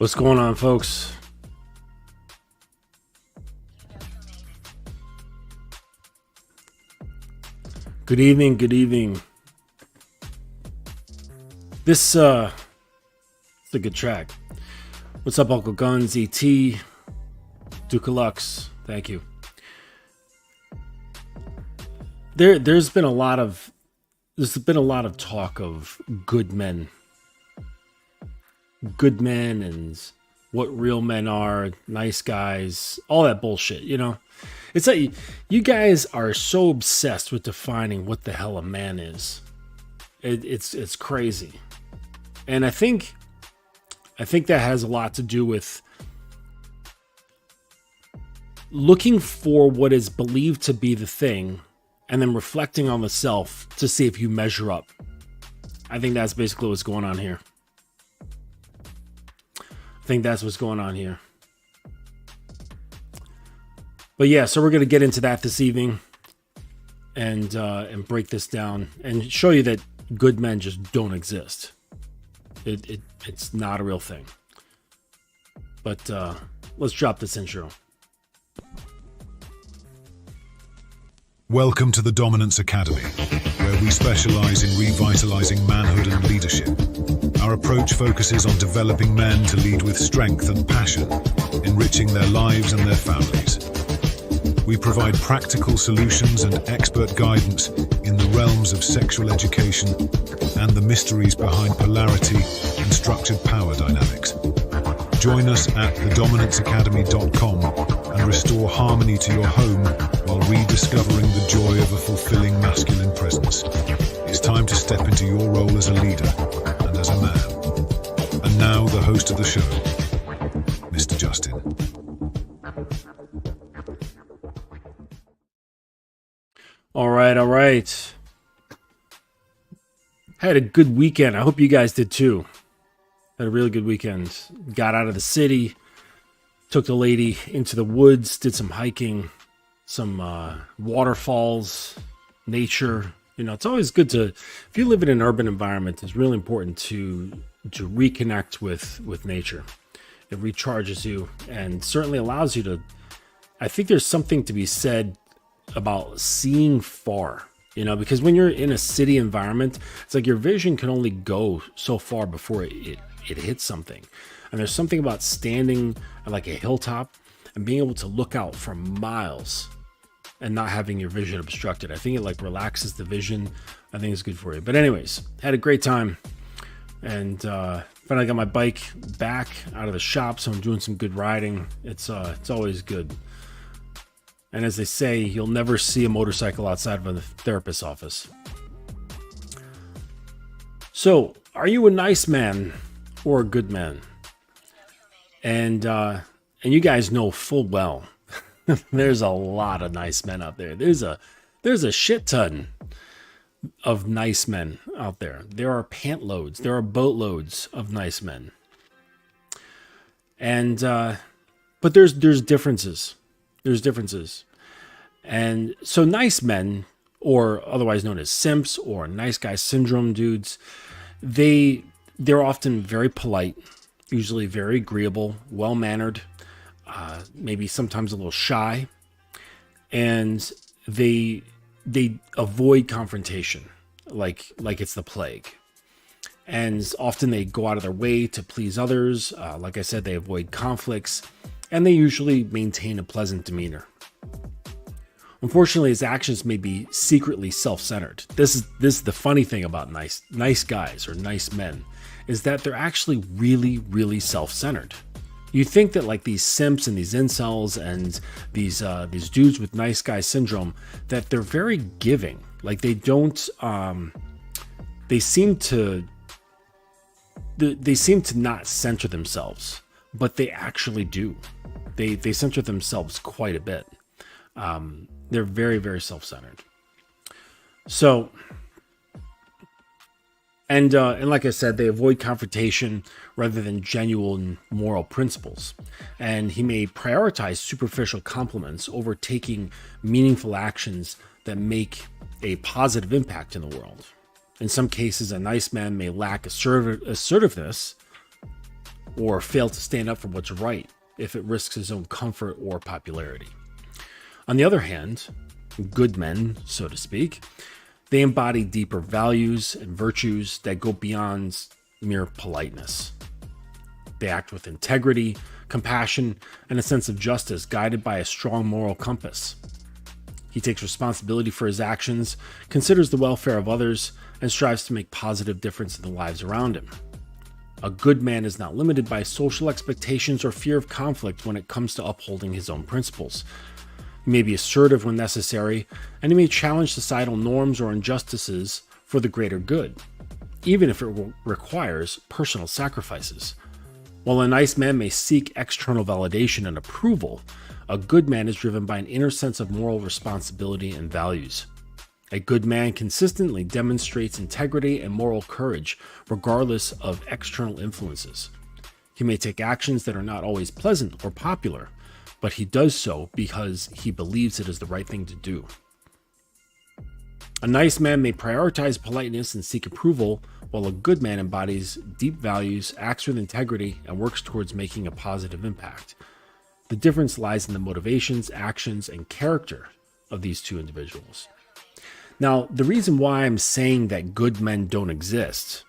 What's going on, folks? Good evening, good evening. This it's a good track. What's up, Uncle Guns, ET, Dukalux? Thank you. There's been a lot of talk of good men and what real men are, nice guys, all that bullshit, you know? It's like you guys are so obsessed with defining what the hell a man is. It's crazy. And I think that has a lot to do with looking for what is believed to be the thing and then reflecting on the self to see if you measure up. I think that's basically what's going on here. But yeah, so we're going to get into that this evening and break this down and show you that good men just don't exist. It's not a real thing. But let's drop this intro. Welcome to the Dominance Academy, where we specialize in revitalizing manhood and leadership. Our approach focuses on developing men to lead with strength and passion, enriching their lives and their families. We provide practical solutions and expert guidance in the realms of sexual education and the mysteries behind polarity and structured power dynamics. Join us at thedominanceacademy.com and restore harmony to your home while rediscovering the joy of a fulfilling masculine presence. It's time to step into your role as a leader and as a man. And now the host of the show, Mr. Justin. All right. Had a good weekend. I hope you guys did too. Had a really good weekend. Got out of the city, took the lady into the woods, did some hiking, some waterfalls, nature. You know, it's always good to, if you live in an urban environment, it's really important to reconnect with nature. It recharges you and certainly allows you to, I think there's something to be said about seeing far. You know, because when you're in a city environment, it's like your vision can only go so far before it hits something. And there's something about standing at like a hilltop and being able to look out for miles and not having your vision obstructed. I think it like relaxes the vision. I think it's good for you. But anyways, had a great time. And finally got my bike back out of the shop, so I'm doing some good riding. It's always good. And as they say, you'll never see a motorcycle outside of a therapist's office. So, are you a nice man or a good man? And you guys know full well, there's a lot of nice men out there. There's a shit ton of nice men out there. There are pant loads, there are boatloads of nice men. And but there's differences. There's differences. And so nice men, or otherwise known as simps or nice guy syndrome dudes, they're often very polite, usually very agreeable, well-mannered, maybe sometimes a little shy, and they avoid confrontation like it's the plague. And often they go out of their way to please others. Like I said, they avoid conflicts, and they usually maintain a pleasant demeanor. Unfortunately, his actions may be secretly self-centered. This is the funny thing about nice guys or nice men, is that they're actually really, really self-centered. You think that like these simps and these incels and these dudes with nice guy syndrome, that they're very giving. Like they don't, they seem to not center themselves, but they actually do. They center themselves quite a bit. They're very, very self-centered. So, and like I said, they avoid confrontation rather than genuine moral principles. And he may prioritize superficial compliments over taking meaningful actions that make a positive impact in the world. In some cases, a nice man may lack assertiveness or fail to stand up for what's right if it risks his own comfort or popularity. On the other hand, good men, so to speak, they embody deeper values and virtues that go beyond mere politeness. They act with integrity, compassion, and a sense of justice, guided by a strong moral compass. He takes responsibility for his actions, considers the welfare of others, and strives to make positive difference in the lives around him. A good man is not limited by social expectations or fear of conflict when it comes to upholding his own principles. He may be assertive when necessary, and he may challenge societal norms or injustices for the greater good, even if it requires personal sacrifices. While a nice man may seek external validation and approval, a good man is driven by an inner sense of moral responsibility and values. A good man consistently demonstrates integrity and moral courage, regardless of external influences. He may take actions that are not always pleasant or popular, but he does so because he believes it is the right thing to do. A nice man may prioritize politeness and seek approval, while a good man embodies deep values, acts with integrity, and works towards making a positive impact. The difference lies in the motivations, actions, and character of these two individuals. Now, the reason why I'm saying that good men don't exist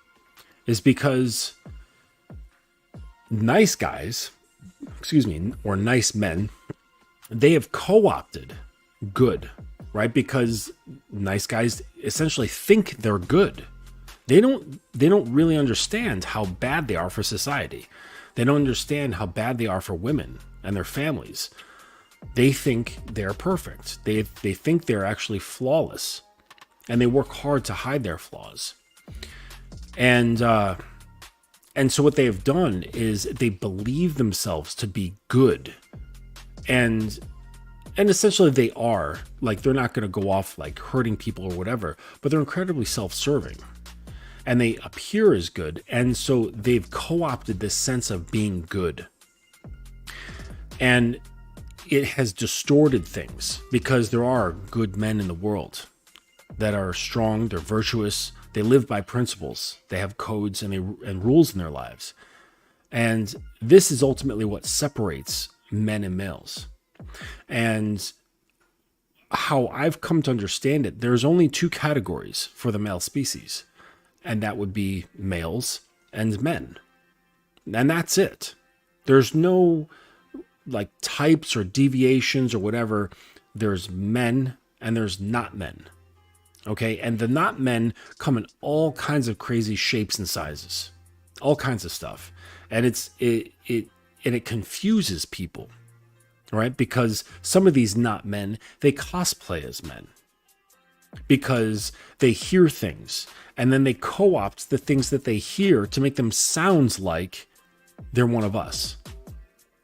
is because nice guys, or nice men, they have co-opted good, right? Because nice guys essentially think they're good. They don't really understand how bad they are for society. They don't understand how bad they are for women and their families. They think they're perfect. They think they're actually flawless, and they work hard to hide their flaws. And so what they have done is they believe themselves to be good, and essentially they are. Like, they're not going to go off like hurting people or whatever, but they're incredibly self-serving, and they appear as good, and so they've co-opted this sense of being good, and it has distorted things because there are good men in the world that are strong, they're virtuous, they live by principles, they have codes and rules in their lives. And this is ultimately what separates men and males. And how I've come to understand it, there's only two categories for the male species, and that would be males and men. And that's it. There's no like types or deviations or whatever. There's men and there's not men. Okay, and the not men come in all kinds of crazy shapes and sizes, all kinds of stuff, and it confuses people, right? Because some of these not men, they cosplay as men because they hear things and then they co-opt the things that they hear to make them sound like they're one of us,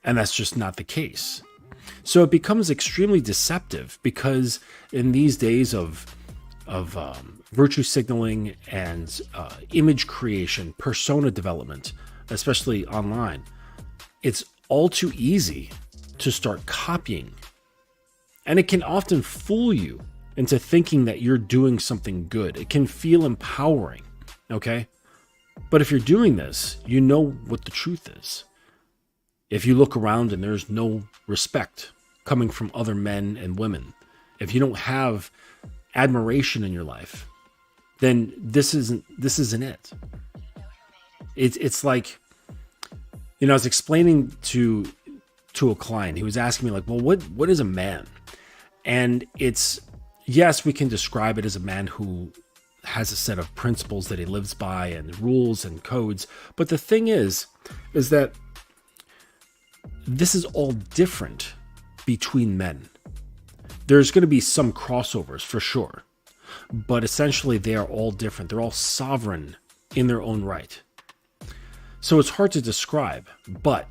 and that's just not the case. So it becomes extremely deceptive because in these days of virtue signaling and image creation, persona development, especially online, it's all too easy to start copying. And it can often fool you into thinking that you're doing something good. It can feel empowering, okay? But if you're doing this, you know what the truth is. If you look around and there's no respect coming from other men and women, if you don't have admiration in your life, then this isn't it. It's like, I was explaining to a client. He was asking me like, well, what is a man? And it's, yes, we can describe it as a man who has a set of principles that he lives by and rules and codes. But the thing is that this is all different between men. There's going to be some crossovers for sure, but essentially they are all different. They're all sovereign in their own right. So it's hard to describe, but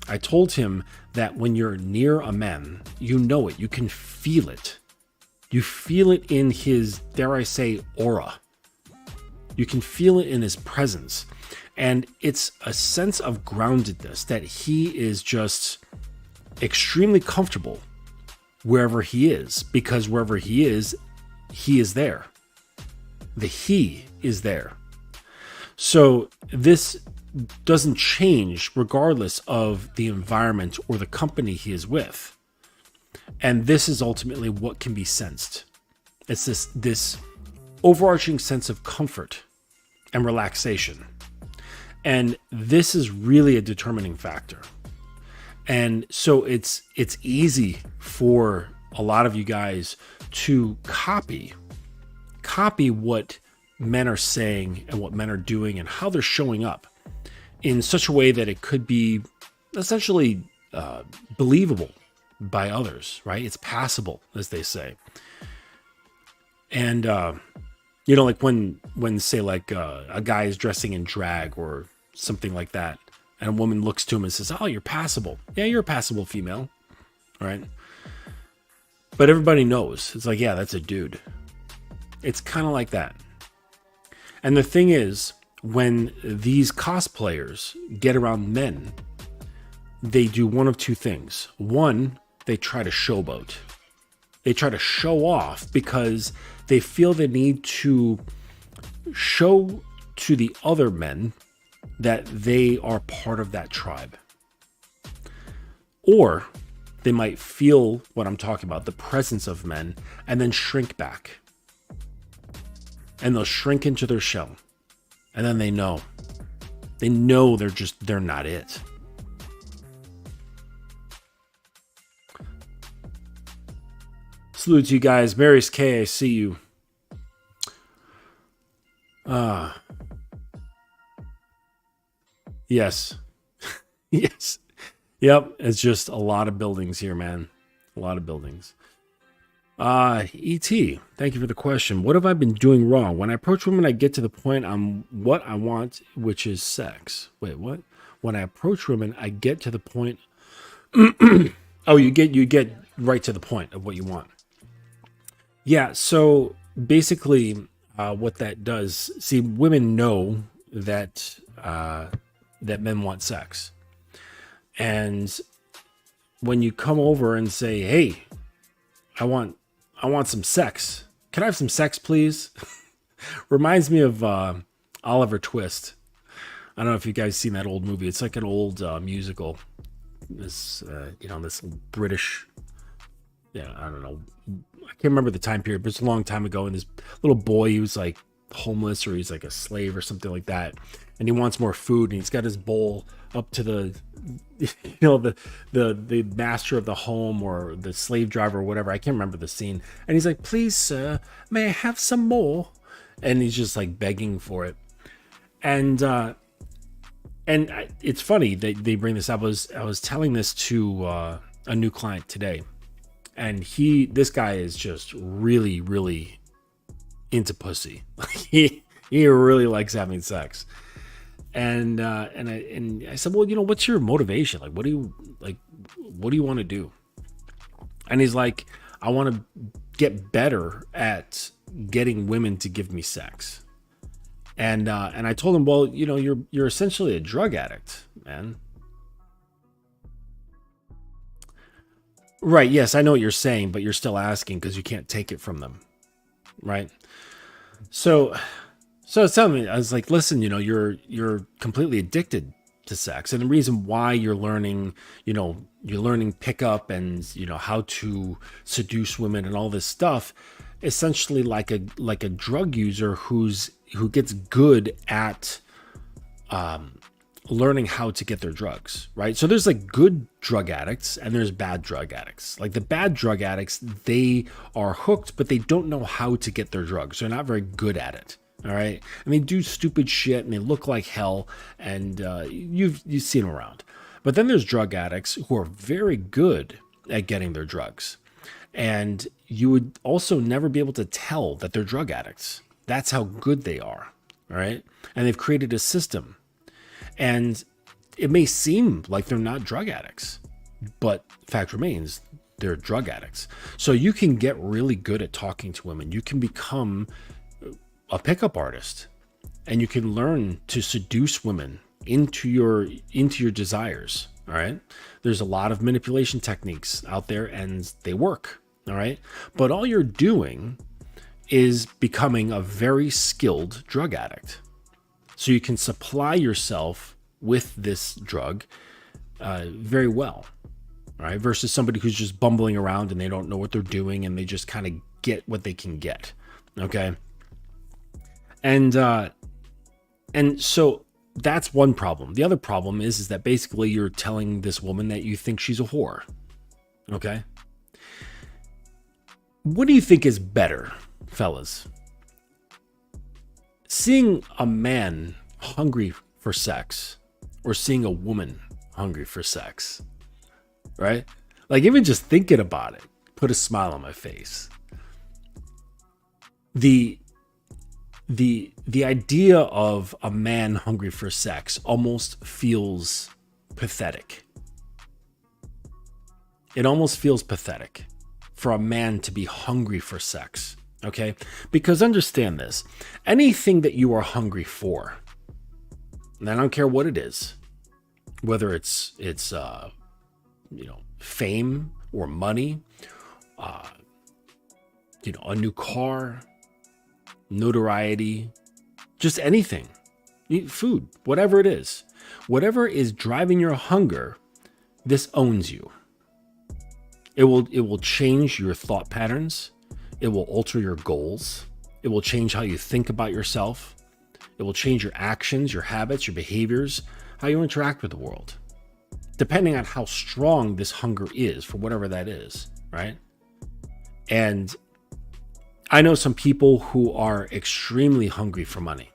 I told him that when you're near a man, you know it, you can feel it. You feel it in his, dare I say, aura. You can feel it in his presence. And it's a sense of groundedness that he is just extremely comfortable wherever he is, because wherever he is there. The he is there. So this doesn't change regardless of the environment or the company he is with. And this is ultimately what can be sensed. It's this overarching sense of comfort and relaxation. And this is really a determining factor. And so it's easy for a lot of you guys to copy what men are saying and what men are doing and how they're showing up in such a way that it could be essentially believable by others, right? It's passable, as they say. And, like when say like a guy is dressing in drag or something like that, and a woman looks to him and says, "Oh, you're passable." Yeah, you're a passable female, right? But everybody knows. It's like, yeah, that's a dude. It's kind of like that. And the thing is, when these cosplayers get around men, they do one of two things. One, they try to showboat. They try to show off because they feel the need to show to the other men that they are part of that tribe. Or they might feel what I'm talking about, the presence of men, and then shrink back. And they'll shrink into their shell. And then they know they're not it. Salute to you guys. Marius K, I see you. Yes. Yes. Yep. It's just a lot of buildings here, man. A lot of buildings. E.T., thank you for the question. What have I been doing wrong? When I approach women, I get to the point on what I want, which is sex. Wait, what? When I approach women, I get to the point. Oh, you get right to the point of what you want. Yeah. So basically, what that does, see, women know that that men want sex, and when you come over and say, "Hey, I want some sex. Can I have some sex, please?" Reminds me of Oliver Twist. I don't know if you guys seen that old movie. It's like an old musical. This this British. Yeah, I don't know. I can't remember the time period, but it's a long time ago. And this little boy, he was like homeless, or he's like a slave or something like that, and he wants more food, and he's got his bowl up to the the master of the home or the slave driver or whatever. I can't remember the scene. And he's like, "Please, sir, may I have some more?" And he's just like begging for it. And it's funny that they bring this up. I was telling this to a new client today, and this guy is just really, really into pussy. he really likes having sex. And I said, "Well, what's your motivation? Like, what do you want to do?" And he's like, "I want to get better at getting women to give me sex." And I told him, "Well, you're essentially a drug addict, man." Right? Yes, I know what you're saying, but you're still asking because you can't take it from them, right? So it's telling me, I was like, "Listen, you're completely addicted to sex, and the reason why you're learning pickup and how to seduce women and all this stuff, essentially like a drug user who gets good at learning how to get their drugs, right? So there's like good drug addicts and there's bad drug addicts. Like the bad drug addicts, they are hooked, but they don't know how to get their drugs. They're not very good at it. All right. And they do stupid shit and they look like hell. And you've seen them around. But then there's drug addicts who are very good at getting their drugs. And you would also never be able to tell that they're drug addicts. That's how good they are. All right. And they've created a system. And it may seem like they're not drug addicts, but fact remains, they're drug addicts. So you can get really good at talking to women. You can become a pickup artist, and you can learn to seduce women into your desires. All right. There's a lot of manipulation techniques out there and they work. All right. But all you're doing is becoming a very skilled drug addict. So you can supply yourself with this drug very well, right? Versus somebody who's just bumbling around and they don't know what they're doing and they just kind of get what they can get. Okay. And so that's one problem. The other problem is that basically you're telling this woman that you think she's a whore. Okay. What do you think is better, fellas? Seeing a man hungry for sex or seeing a woman hungry for sex, right? Like, even just thinking about it, put a smile on my face. The idea of a man hungry for sex almost feels pathetic. It almost feels pathetic for a man to be hungry for sex, okay? Because understand this, anything that you are hungry for, and I don't care what it is, whether it's fame or money, a new car, notoriety, just anything, food, whatever it is, whatever is driving your hunger, this owns you. It will change your thought patterns. It will alter your goals. It will change how you think about yourself. It will change your actions, your habits, your behaviors, how you interact with the world, depending on how strong this hunger is for whatever that is, right? And I know some people who are extremely hungry for money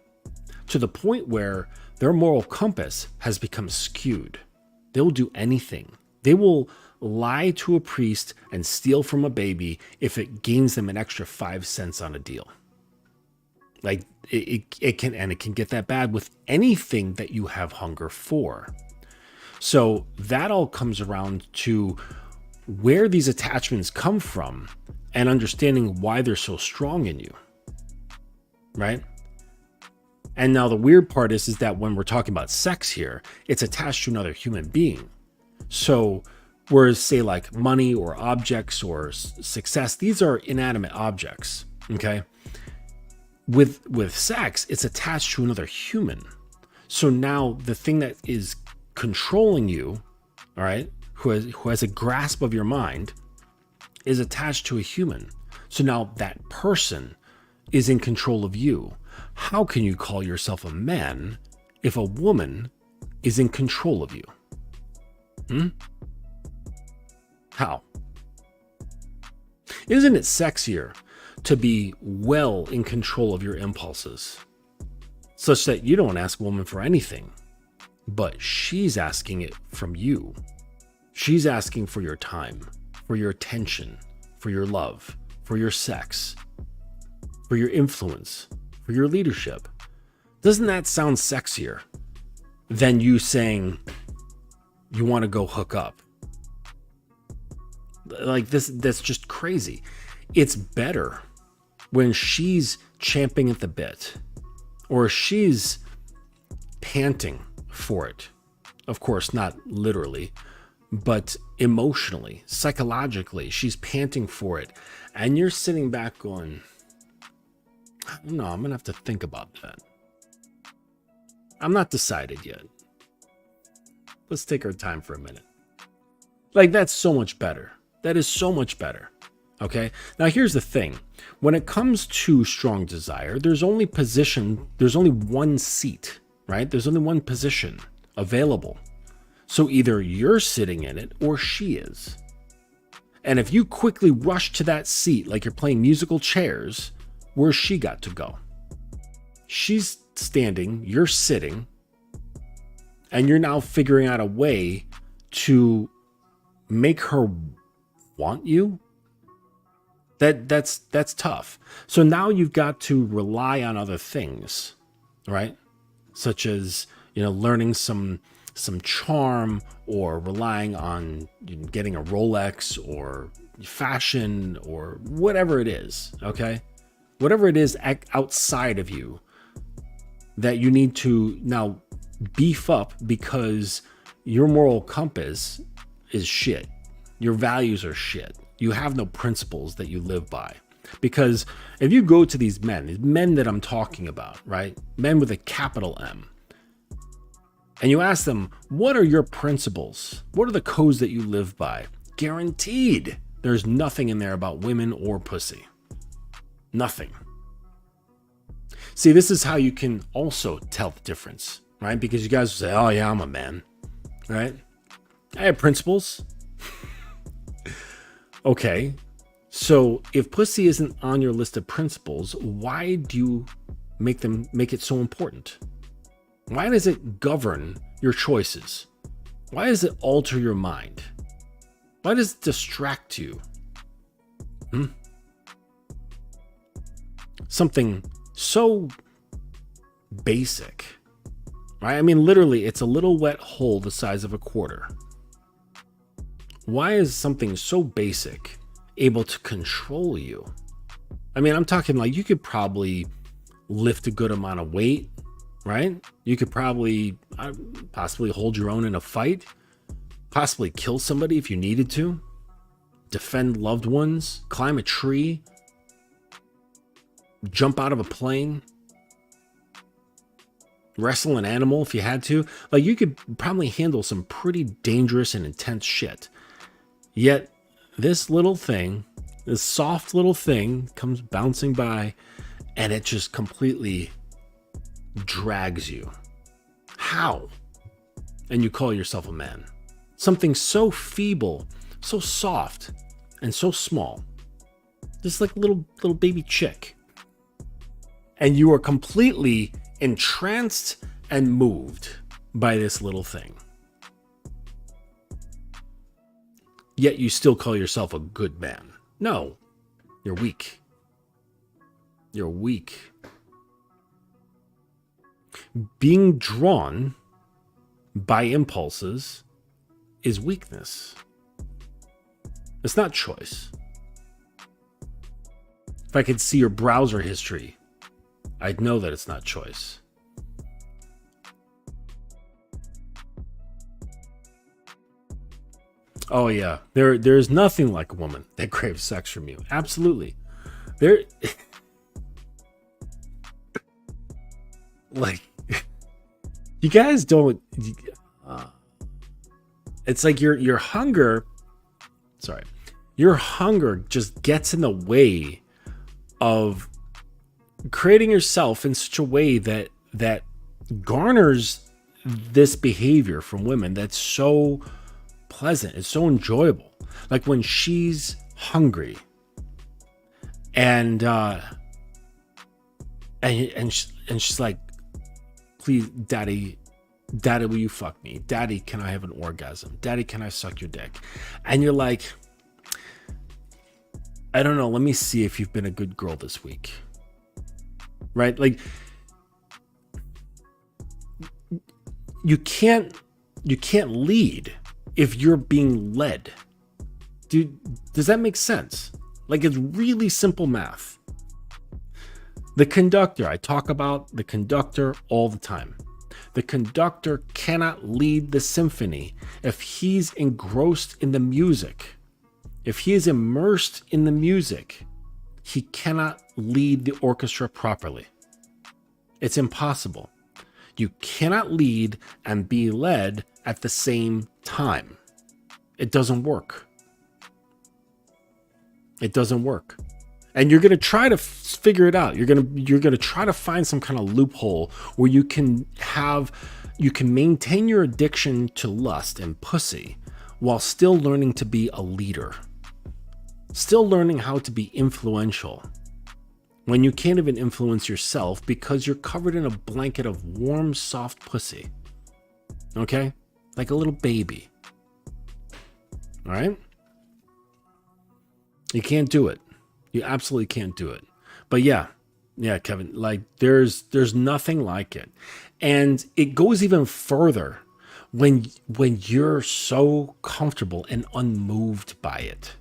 to the point where their moral compass has become skewed. They will do anything. They will lie to a priest and steal from a baby if it gains them an extra 5 cents on a deal. Like it can get that bad with anything that you have hunger for. So that all comes around to where these attachments come from and understanding why they're so strong in you, right? And now the weird part is that when we're talking about sex here, it's attached to another human being. So whereas say like money or objects or success, these are inanimate objects, okay? With sex, it's attached to another human. So now the thing that is controlling you, all right, who has a grasp of your mind, is attached to a human. So now that person is in control of you. How can you call yourself a man if a woman is in control of you? How? Isn't it sexier to be well in control of your impulses, such that you don't ask a woman for anything, but she's asking it from you? She's asking for your time, for your attention, for your love, for your sex, for your influence, for your leadership. Doesn't that sound sexier than you saying you want to go hook up? Like this, that's just crazy. It's better when she's champing at the bit or she's panting for it. Of course, not literally, but emotionally, psychologically, she's panting for it. And you're sitting back going, no, I'm going to have to think about that. I'm not decided yet. Let's take our time for a minute. Like, that's so much better. That is so much better. Okay. Now here's the thing. When it comes to strong desire, there's only one seat, right? There's only one position available. So either you're sitting in it or she is. And if you quickly rush to that seat, like you're playing musical chairs, where's she got to go? She's standing, you're sitting, and you're now figuring out a way to make her want you. That's tough. So now you've got to rely on other things, right? Such as, learning some charm, or relying on getting a Rolex or fashion or whatever it is, okay? Whatever it is outside of you that you need to now beef up because your moral compass is shit. Your values are shit. You have no principles that you live by. Because if you go to these men that I'm talking about, right? Men with a capital M, and you ask them, what are your principles? What are the codes that you live by? Guaranteed, there's nothing in there about women or pussy. Nothing. See, this is how you can also tell the difference, right? Because you guys will say, oh yeah, I'm a man, right? I have principles. Okay. So if pussy isn't on your list of principles, why do you make it so important? Why does it govern your choices? Why does it alter your mind? Why does it distract you? Something so basic, right? I mean, literally, it's a little wet hole the size of a quarter. Why is something so basic able to control you? I mean, I'm talking like you could probably lift a good amount of weight, right? You could probably possibly hold your own in a fight, possibly kill somebody if you needed to, defend loved ones, climb a tree, jump out of a plane, wrestle an animal if you had to. Like, you could probably handle some pretty dangerous and intense shit. Yet this little thing, this soft little thing, comes bouncing by and it just completely drags you. How? And you call yourself a man. Something so feeble, so soft, and so small. Just like a little baby chick. And you are completely entranced and moved by this little thing. Yet you still call yourself a good man. No, you're weak. You're weak. Being drawn by impulses is weakness. It's not choice. If I could see your browser history, I'd know that it's not choice. Oh yeah, there's nothing like a woman that craves sex from you. Absolutely. Like, you guys don't. It's like your hunger. Sorry, your hunger just gets in the way of creating yourself in such a way that garners this behavior from women that's so pleasant, it's so enjoyable. Like when she's hungry and she's like, please, daddy, will you fuck me? Daddy, can I have an orgasm? Daddy, can I suck your dick? And you're like, I don't know, let me see if you've been a good girl this week. Right? Like, you can't lead if you're being led. Dude, does that make sense? Like, it's really simple math. The conductor, I talk about the conductor all the time. The conductor cannot lead the symphony if he's engrossed in the music. If he is immersed in the music, he cannot lead the orchestra properly. It's impossible. You cannot lead and be led at the same time. It doesn't work. It doesn't work. And you're going to try to figure it out. You're going to try to find some kind of loophole where you can maintain your addiction to lust and pussy while still learning to be a leader. Still learning how to be influential when you can't even influence yourself because you're covered in a blanket of warm, soft pussy. Okay? Like a little baby. All right? You can't do it. You absolutely can't do it. But yeah, Kevin, like there's nothing like it. And it goes even further when you're so comfortable and unmoved by it.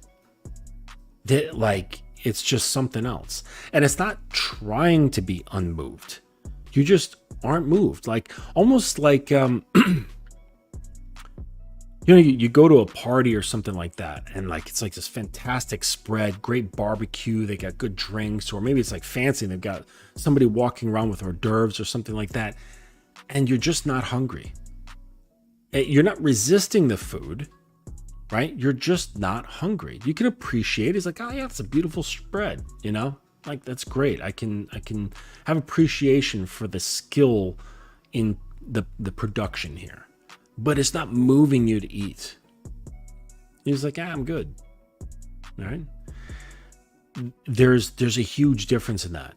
That, like, it's just something else. And it's not trying to be unmoved. You just aren't moved. Like, almost like, you go to a party or something like that, and like it's like this fantastic spread, great barbecue, they got good drinks, or maybe it's like fancy and they've got somebody walking around with hors d'oeuvres or something like that, and you're just not hungry. You're not resisting the food, right? You're just not hungry. You can appreciate it. It's like, oh yeah, it's a beautiful spread, you know? Like, that's great. I can have appreciation for the skill in the production here. But it's not moving you to eat. He's like, I'm good. All right. There's a huge difference in that,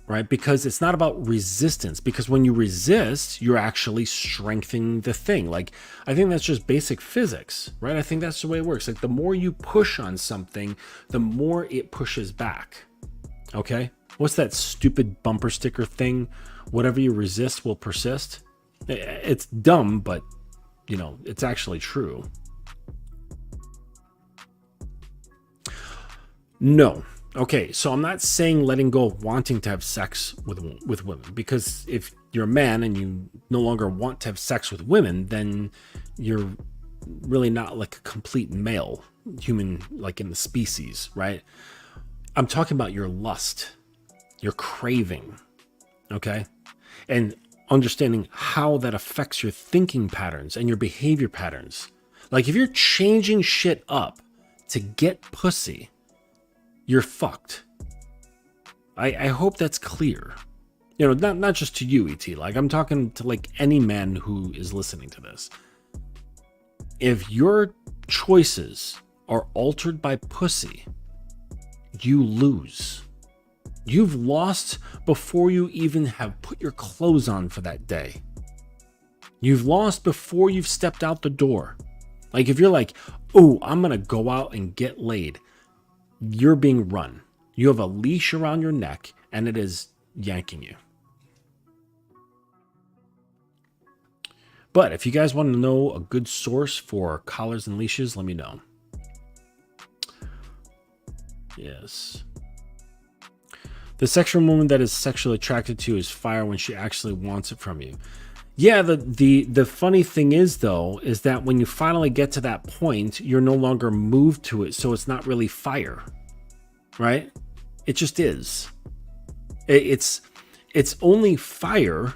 right? Because it's not about resistance, because when you resist, you're actually strengthening the thing. Like, I think that's just basic physics, right? I think that's the way it works. Like, the more you push on something, the more it pushes back. Okay? What's that stupid bumper sticker thing? Whatever you resist will persist. It's dumb, but, you know, it's actually true. No. Okay, so I'm not saying letting go of wanting to have sex with women, because if you're a man and you no longer want to have sex with women, then you're really not like a complete male human, like in the species, right? I'm talking about your lust, your craving, okay? And understanding how that affects your thinking patterns and your behavior patterns. Like, if you're changing shit up to get pussy, you're fucked. I hope that's clear. You know, not just to you, ET. Like, I'm talking to like any man who is listening to this. If your choices are altered by pussy, you lose. You've lost before you even have put your clothes on for that day. You've lost before you've stepped out the door. Like, if you're like, oh, I'm gonna go out and get laid, you're being run. You have a leash around your neck and it is yanking you. But if you guys want to know a good source for collars and leashes, let me know. Yes. The sexual woman that is sexually attracted to you is fire when she actually wants it from you. Yeah, the funny thing is, though, is that when you finally get to that point, you're no longer moved to it, so it's not really fire, right? It just is. It's only fire.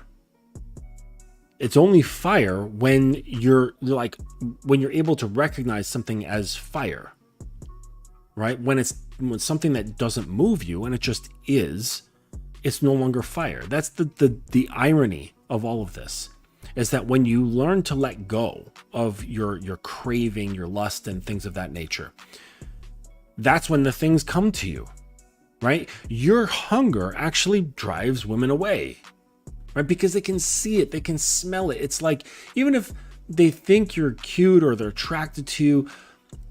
It's only fire when you're able to recognize something as fire, right? When something that doesn't move you and it just is, it's no longer fire. That's the irony of all of this, is that when you learn to let go of your craving, your lust, and things of that nature, that's when the things come to you, right? Your hunger actually drives women away, right? Because they can see it, they can smell it. It's like, even if they think you're cute or they're attracted to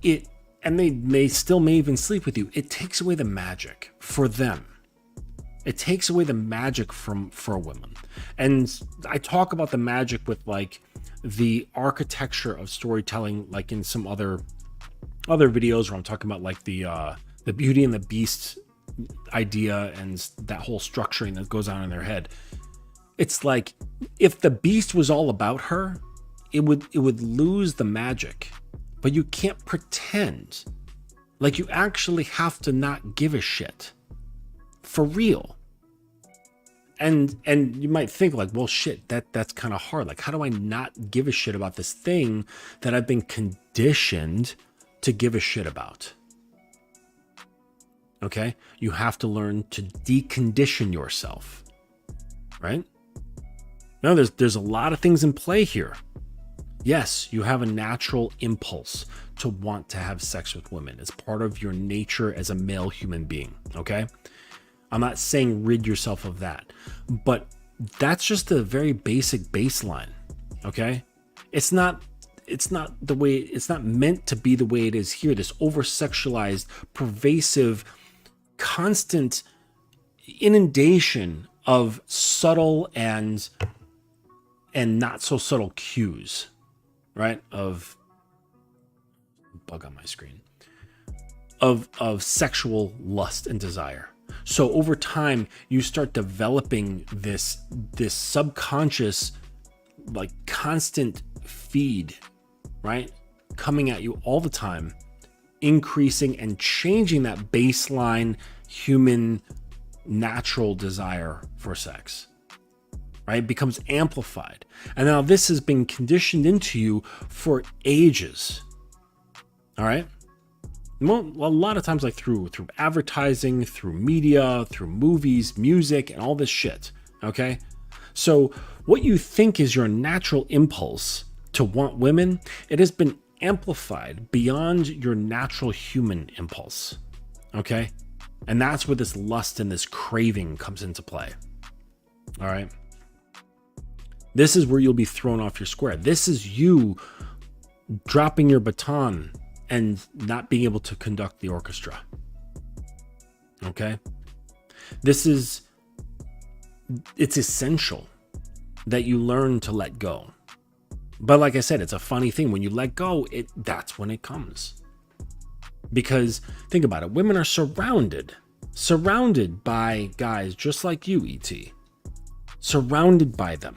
you, and they may even sleep with you, it takes away the magic for them. It takes away the magic for women. And I talk about the magic with like the architecture of storytelling, like in some other videos where I'm talking about like the Beauty and the Beast idea and that whole structuring that goes on in their head. It's like, if the Beast was all about her, it would lose the magic. But you can't pretend. Like, you actually have to not give a shit. For real. And you might think like, well, shit, that's kind of hard. Like, how do I not give a shit about this thing that I've been conditioned to give a shit about? Okay? You have to learn to decondition yourself. Right? No, there's a lot of things in play here. Yes, you have a natural impulse to want to have sex with women. It's part of your nature as a male human being, okay? I'm not saying rid yourself of that, but that's just a very basic baseline, okay? It's not meant to be the way it is here. This over-sexualized, pervasive, constant inundation of subtle and not so subtle cues, right? Of bug on my screen. Of sexual lust and desire. So over time, you start developing this subconscious, like, constant feed, right? Coming at you all the time, increasing and changing that baseline human natural desire for sex, right? It becomes amplified. And now this has been conditioned into you for ages. All right. Well, a lot of times, like through advertising, through media, through movies, music, and all this shit. Okay. So what you think is your natural impulse to want women, it has been amplified beyond your natural human impulse. Okay. And that's where this lust and this craving comes into play. All right. This is where you'll be thrown off your square. This is you dropping your baton and not being able to conduct the orchestra. Okay? It's essential that you learn to let go. But like I said, it's a funny thing. When you let go, that's when it comes. Because think about it. Women are surrounded by guys just like you, E.T. Surrounded by them.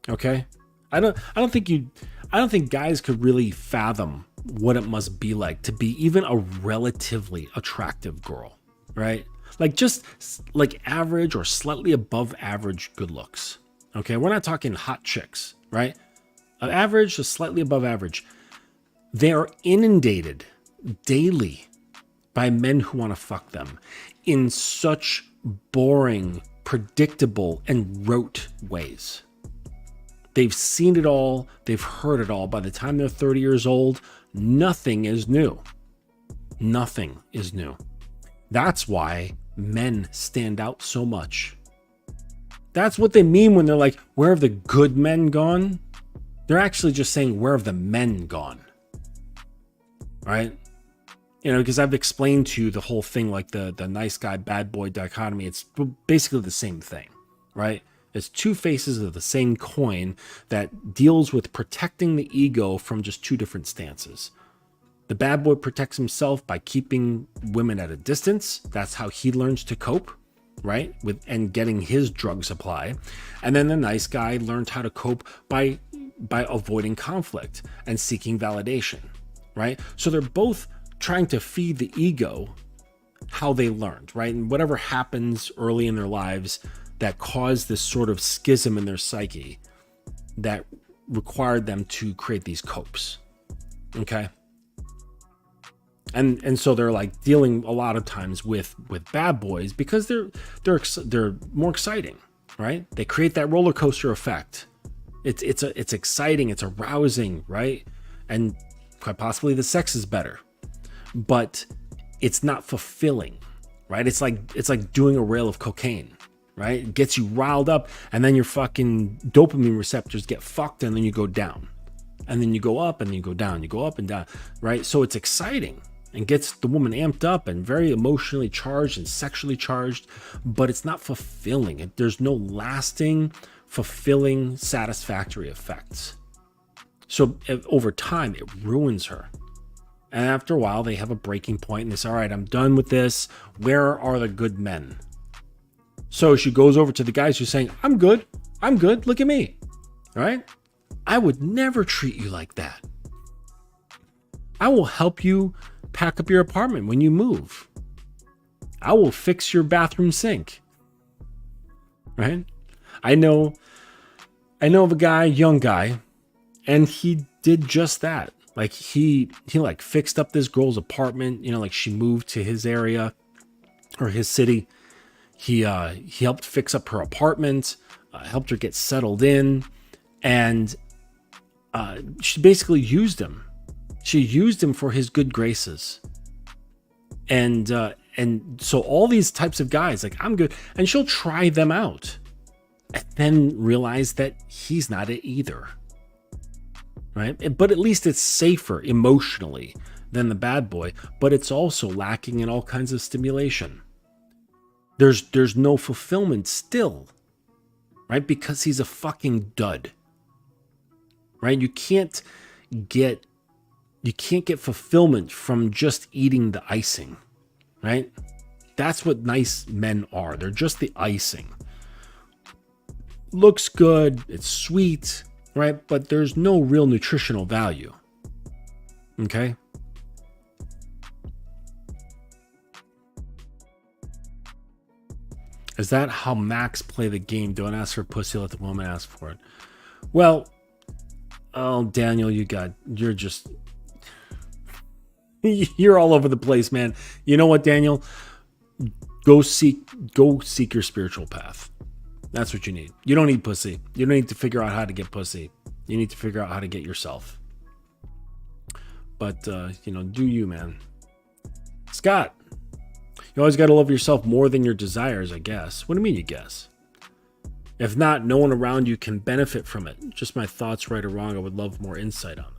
Okay? I don't think guys could really fathom what it must be like to be even a relatively attractive girl, right? Like just like average or slightly above average good looks. Okay? We're not talking hot chicks, right? An average to slightly above average. They are inundated daily by men who want to fuck them in such boring, predictable, and rote ways. They've seen it all. They've heard it all. By the time they're 30 years old, nothing is new. Nothing is new. That's why men stand out so much. That's what they mean when they're like, where have the good men gone? They're actually just saying, where have the men gone? Right? You know, because I've explained to you the whole thing, like the nice guy, bad boy dichotomy. It's basically the same thing, right? It's two faces of the same coin that deals with protecting the ego from just two different stances. The bad boy protects himself by keeping women at a distance. That's how he learns to cope, right? And getting his drug supply. And then the nice guy learned how to cope by avoiding conflict and seeking validation, right? So they're both trying to feed the ego how they learned, right? And whatever happens early in their lives that caused this sort of schism in their psyche that required them to create these copes. Okay. And so they're like dealing a lot of times with bad boys because they're more exciting, right? They create that roller coaster effect. It's exciting, it's arousing, right? And quite possibly the sex is better, but it's not fulfilling, right? It's like doing a rail of cocaine. Right? It gets you riled up, and then your fucking dopamine receptors get fucked, and then you go down. And then you go up, and then you go down. You go up and down, right? So it's exciting and gets the woman amped up and very emotionally charged and sexually charged, but it's not fulfilling. There's no lasting, fulfilling, satisfactory effects. So over time, it ruins her. And after a while, they have a breaking point, and they say, all right, I'm done with this. Where are the good men? So she goes over to the guys who's saying, I'm good. Look at me. All right. I would never treat you like that. I will help you pack up your apartment when you move. I will fix your bathroom sink. Right. I know of a guy, young guy, and he did just that. Like he like fixed up this girl's apartment, you know, like she moved to his area or his city. He helped fix up her apartment, helped her get settled in, and she basically used him. She used him for his good graces. And so all these types of guys, like, I'm good, and she'll try them out and then realize that he's not it either. Right? But at least it's safer emotionally than the bad boy, but it's also lacking in all kinds of stimulation. There's no fulfillment still, right? Because he's a fucking dud, right? You can't get fulfillment from just eating the icing, right? That's what nice men are. They're just the icing. Looks good, it's sweet, right? But there's no real nutritional value. Okay? Is that how Max play the game? Don't ask for pussy, let the woman ask for it. Well, oh, Daniel, you're just, you're all over the place, man. You know what, Daniel? Go seek your spiritual path. That's what you need. You don't need pussy. You don't need to figure out how to get pussy. You need to figure out how to get yourself. But, do you, man. Scott, you always got to love yourself more than your desires, I guess. What do you mean you guess? If not, no one around you can benefit from it. Just my thoughts, right or wrong. I would love more insight on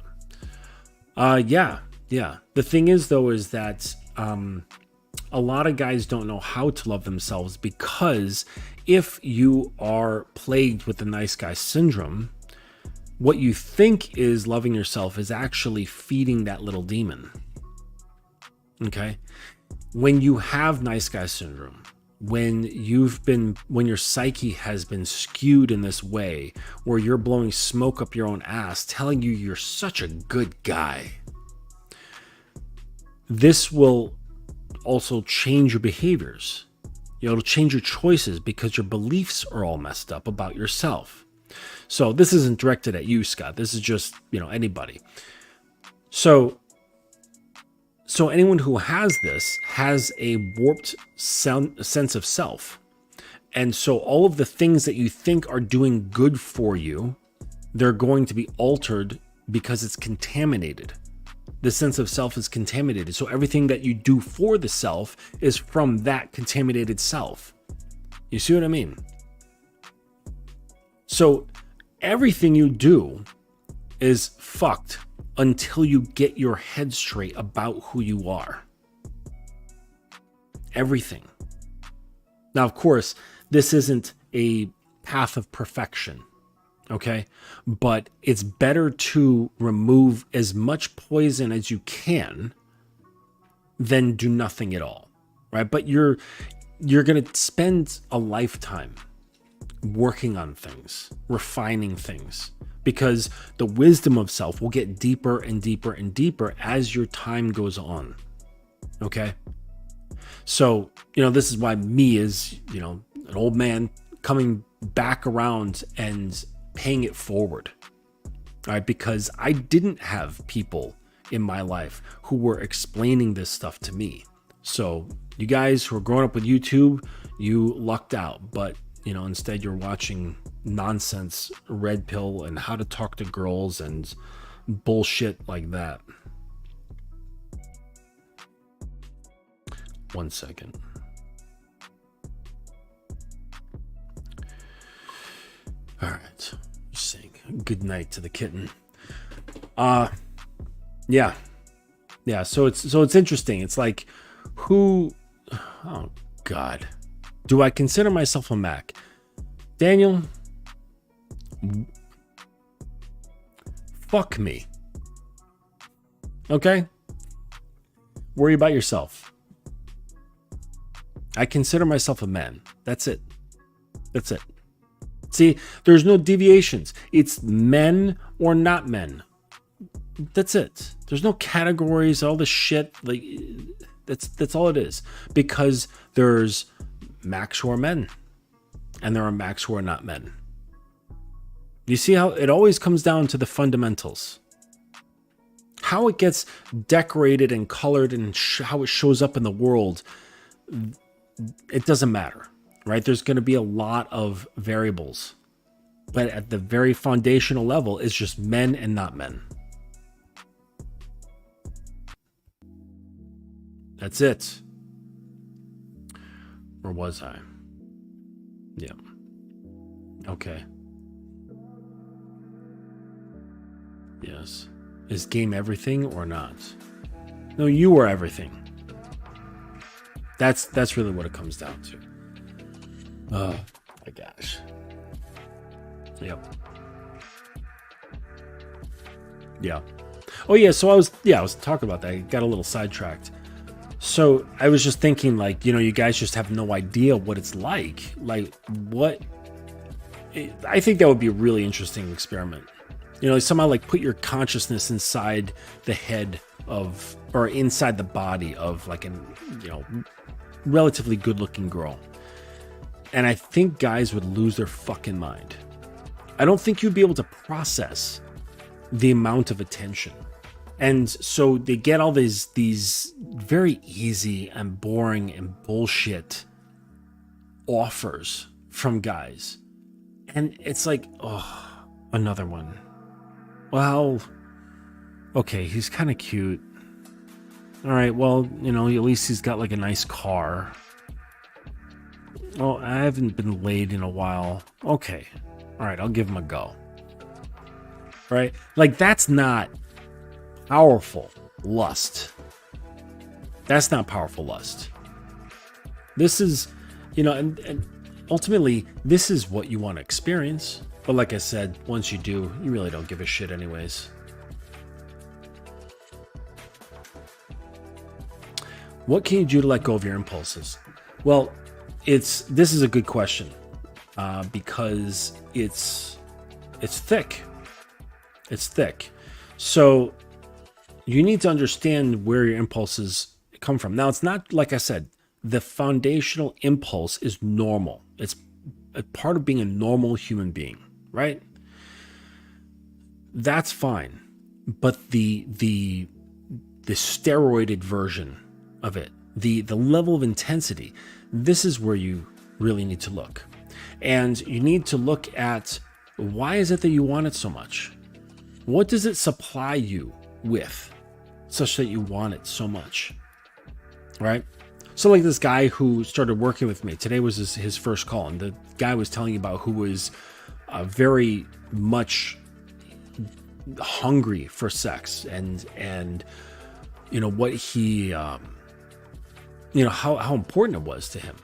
them. Yeah. The thing is, though, is that a lot of guys don't know how to love themselves, because if you are plagued with the nice guy syndrome, what you think is loving yourself is actually feeding that little demon. Okay? When you have nice guy syndrome, when your psyche has been skewed in this way, where you're blowing smoke up your own ass, telling you you're such a good guy, this will also change your behaviors. It'll change your choices because your beliefs are all messed up about yourself. So this isn't directed at you, Scott. This is just, anybody. So anyone who has this has a warped sense of self. And so all of the things that you think are doing good for you, they're going to be altered because it's contaminated. The sense of self is contaminated. So everything that you do for the self is from that contaminated self. You see what I mean? So everything you do is fucked until you get your head straight about who you are. Everything. Now, of course, this isn't a path of perfection. Okay, but it's better to remove as much poison as you can than do nothing at all, right? But you're going to spend a lifetime working on things, refining things, because the wisdom of self will get deeper and deeper and deeper as your time goes on. Okay, so this is why me is an old man coming back around and paying it forward, all right? Because I didn't have people in my life who were explaining this stuff to me. So you guys who are growing up with YouTube, you lucked out, but instead you're watching nonsense, red pill, and how to talk to girls and bullshit like that. 1 second. All right. Just saying good night to the kitten. Yeah. So it's interesting. It's like, oh God, do I consider myself a Mac? Daniel, fuck me. Okay? Worry about yourself. I consider myself a man. That's it. See, there's no deviations. It's men or not men. That's it. There's no categories, all this shit. Like, that's all it is. Because there's Macs who are men, and there are Macs who are not men. You see how it always comes down to the fundamentals. How it gets decorated and colored and how it shows up in the world, it doesn't matter. Right? There's going to be a lot of variables, but at the very foundational level, it's just men and not men. That's it. Or was I? Yeah. Okay. Yes. Is game everything or not? No, you are everything. That's really what it comes down to. Oh my gosh. Yep. Yeah. Oh yeah, so I was talking about that. I got a little sidetracked. So I was just thinking, like, you guys just have no idea what it's like. Like, I think that would be a really interesting experiment. Somehow like put your consciousness inside the head of, or inside the body of like an, relatively good looking girl. And I think guys would lose their fucking mind. I don't think you'd be able to process the amount of attention. And so they get all these very easy and boring and bullshit offers from guys. And it's like, oh, another one. Well, okay, he's kind of cute. All right, well, you know, at least he's got like a nice car. Well, I haven't been laid in a while. Okay. All right, I'll give him a go. Right? Like, that's not powerful lust. That's not powerful lust. This is, you know, and ultimately, this is what you want to experience. But like I said, once you do, you really don't give a shit anyways. What can you do to let go of your impulses? Well, this is a good question because it's thick. It's thick. So you need to understand where your impulses come from. Now, it's not, like I said, the foundational impulse is normal. It's a part of being a normal human being, right? That's fine. But the steroided version of it, the level of intensity, this is where you really need to look. And you need to look at, why is it that you want it so much? What does it supply you with such that you want it so much? Right? So like this guy who started working with me, today was his first call, and the guy was telling about who was very much hungry for sex, and you know what he you know how important it was to him.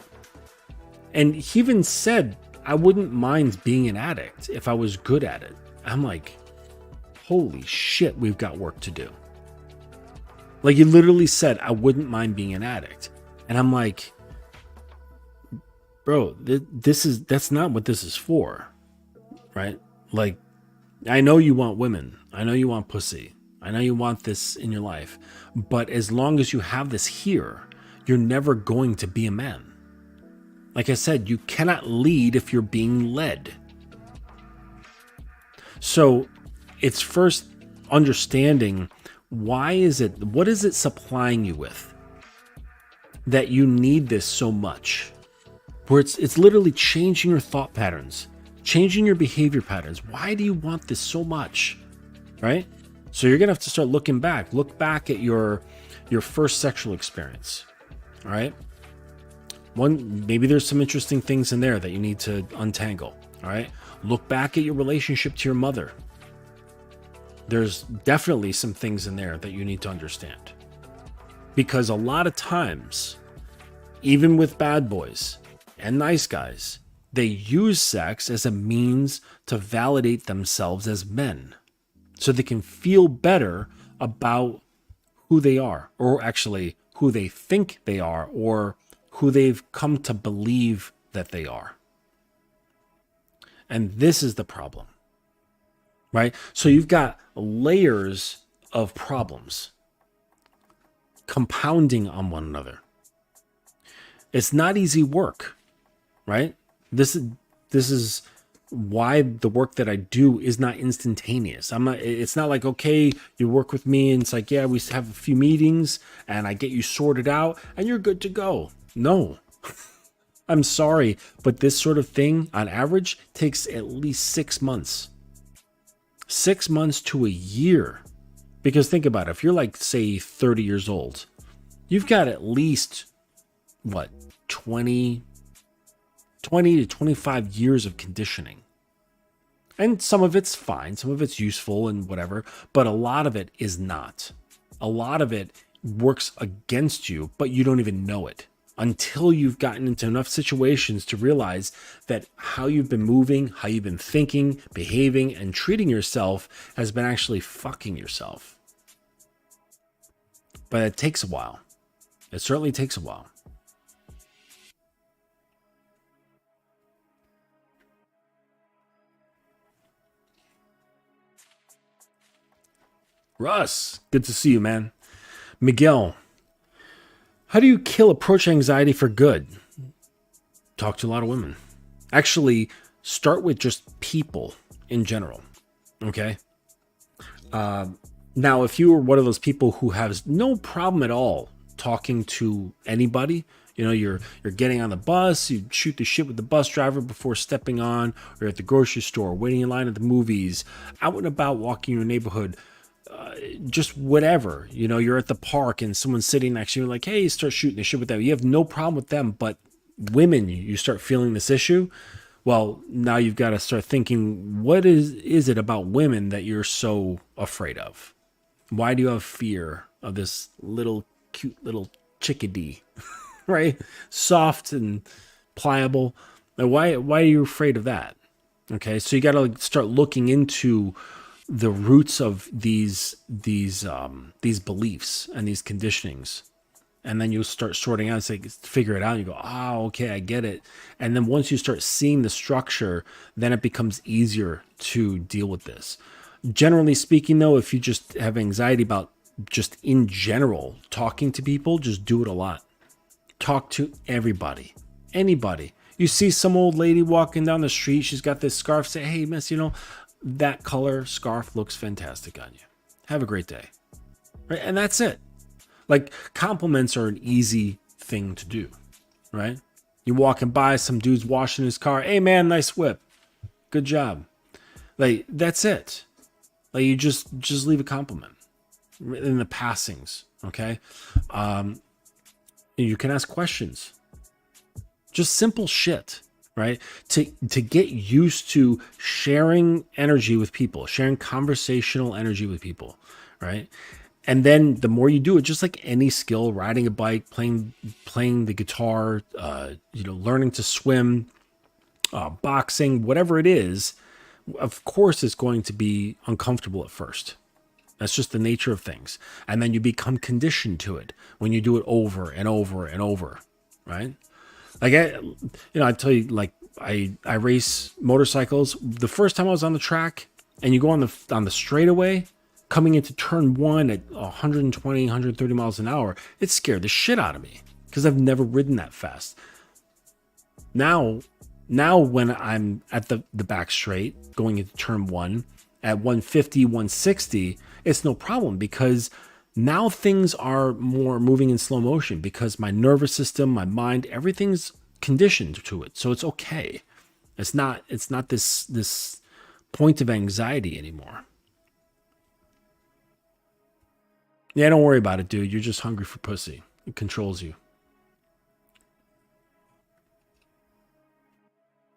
And he even said, I wouldn't mind being an addict if I was good at it. I'm like, holy shit, we've got work to do. Like, he literally said, I wouldn't mind being an addict. And I'm like, bro, that's not what this is for, right? Like, I know you want women. I know you want pussy. I know you want this in your life. But as long as you have this here, you're never going to be a man. Like I said, you cannot lead if you're being led. So it's first understanding, what is it supplying you with that you need this so much? Where it's literally changing your thought patterns, changing your behavior patterns. Why do you want this so much? Right? So you're going to have to start looking back. Look back at your first sexual experience. All right? Maybe there's some interesting things in there that you need to untangle. All right? Look back at your relationship to your mother. There's definitely some things in there that you need to understand. Because a lot of times, even with bad boys and nice guys, they use sex as a means to validate themselves as men, so they can feel better about who they are, or actually who they think they are, or who they've come to believe that they are. And this is the problem, right? So you've got layers of problems compounding on one another. It's not easy work, right? This is why the work that I do is not instantaneous. It's not like, okay, you work with me and it's like, yeah, we have a few meetings and I get you sorted out and you're good to go. No, I'm sorry, but this sort of thing on average takes at least 6 months. 6 months to a year. Because think about it, if you're like, say, 30 years old, you've got at least, 20 to 25 years of conditioning. And some of it's fine, some of it's useful and whatever, but a lot of it is not. A lot of it works against you, but you don't even know it until you've gotten into enough situations to realize that how you've been moving, how you've been thinking, behaving, and treating yourself has been actually fucking yourself. But it takes a while. It certainly takes a while. Russ, good to see you, man. Miguel, how do you kill approach anxiety for good? Talk to a lot of women. Actually, start with just people in general. Okay. Now, if you are one of those people who has no problem at all talking to anybody, you know, you're getting on the bus, you shoot the shit with the bus driver before stepping on, or at the grocery store, waiting in line at the movies, out and about walking your neighborhood, just whatever. You know, you're at the park and someone's sitting next to you, like, hey, you start shooting the shit with them. You have no problem with them, but women, you start feeling this issue. Well, now you've got to start thinking, what is it about women that you're so afraid of? Why do you have fear of this little cute little chickadee, right? Soft and pliable. And why are you afraid of that? Okay, so you got to start looking into the roots of these beliefs and these conditionings. And then you'll start sorting out, say, figure it out. And you go, oh, okay, I get it. And then once you start seeing the structure, then it becomes easier to deal with this. Generally speaking, though, if you just have anxiety about just in general talking to people, just do it a lot. Talk to everybody, anybody. You see some old lady walking down the street, she's got this scarf, say, hey, miss, you know, that color scarf looks fantastic on you. Have a great day. Right? And that's it. Like, compliments are an easy thing to do, right? You're walking by, some dude's washing his car. Hey, man, nice whip. Good job. Like, that's it. Like, you just leave a compliment in the passings, okay? You can ask questions. Just simple shit, right? To get used to sharing energy with people, sharing conversational energy with people, right? And then the more you do it, just like any skill, riding a bike, playing the guitar, learning to swim, boxing, whatever it is, of course it's going to be uncomfortable at first. That's just the nature of things. And then you become conditioned to it when you do it over and over and over, right? Like, I tell you, like, I race motorcycles. The first time I was on the track and you go on the straightaway, coming into turn one at 120, 130 miles an hour, it scared the shit out of me because I've never ridden that fast. Now when I'm at the back straight going into turn one at 150, 160, it's no problem because now things are more moving in slow motion because my nervous system, my mind, everything's conditioned to it. So it's okay. It's not this point of anxiety anymore. Yeah, don't worry about it, dude. You're just hungry for pussy. It controls you.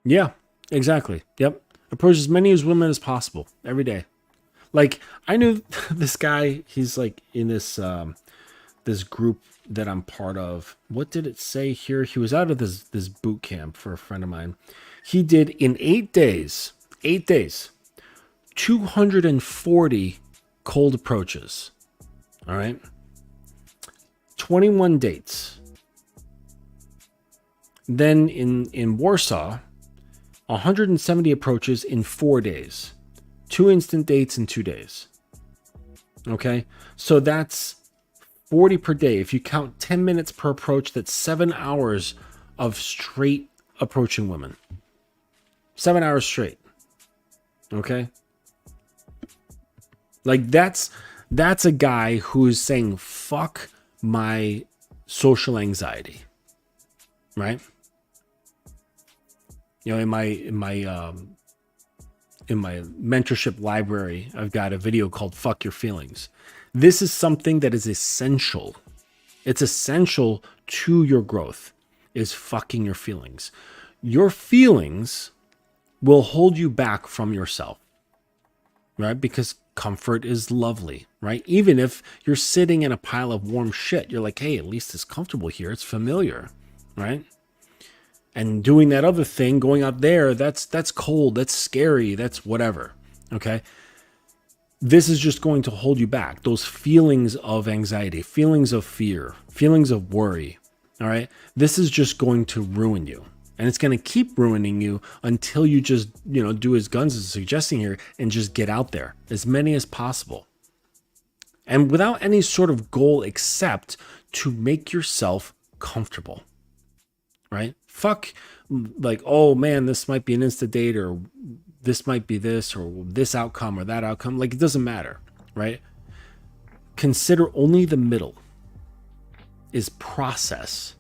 Yeah, exactly. Yep. Approach as many as women as possible every day. Like, I knew this guy, he's like in this this group that I'm part of. What did it say here? He was out of this boot camp for a friend of mine. He did in 8 days, 240 cold approaches. All right. 21 dates. Then in Warsaw, 170 approaches in 4 days. 2 instant dates in 2 days. Okay. So that's 40 per day. If you count 10 minutes per approach, that's 7 hours of straight approaching women. 7 hours straight. Okay. Like, that's a guy who's saying, fuck my social anxiety. Right? You know, in my mentorship library, I've got a video called Fuck Your Feelings. This is something that is essential. It's essential to your growth, is fucking your feelings. Your feelings will hold you back from yourself, right? Because comfort is lovely, right? Even if you're sitting in a pile of warm shit, you're like, hey, at least it's comfortable here. It's familiar, right? And doing that other thing, going out there, that's cold, that's scary, that's whatever, okay? This is just going to hold you back. Those feelings of anxiety, feelings of fear, feelings of worry, all right? This is just going to ruin you. And it's going to keep ruining you until you just, do as Guns is suggesting here and just get out there, as many as possible. And without any sort of goal except to make yourself comfortable. right? Fuck, like, oh man, this might be an insta date, or this might be this, or this outcome or that outcome. Like, it doesn't matter, right? Consider only the middle is process.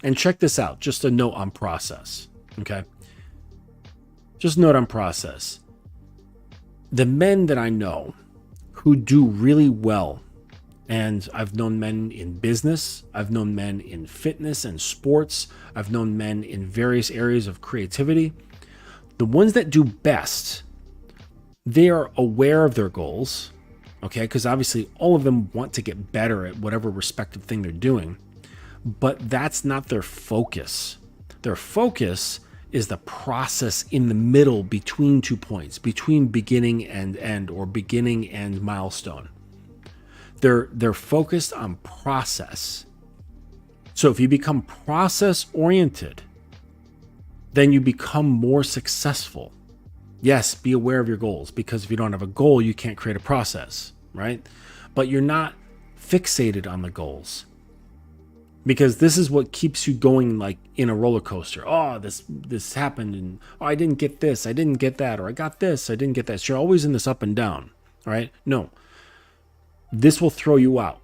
And check this out, just a note on process, okay? Just note on process. The men that I know who do really well, and I've known men in business, I've known men in fitness and sports, I've known men in various areas of creativity. The ones that do best, they are aware of their goals, okay? Because obviously all of them want to get better at whatever respective thing they're doing, but that's not their focus. Their focus is the process in the middle between 2 points, between beginning and end, or beginning and milestone. They're focused on process. So if you become process oriented, then you become more successful. Yes, be aware of your goals, because if you don't have a goal, you can't create a process, right? But you're not fixated on the goals, because this is what keeps you going, like in a roller coaster. Oh, this happened, and oh, I didn't get this, I didn't get that, or I got this, I didn't get that. So you're always in this up and down, right? No, this will throw you out.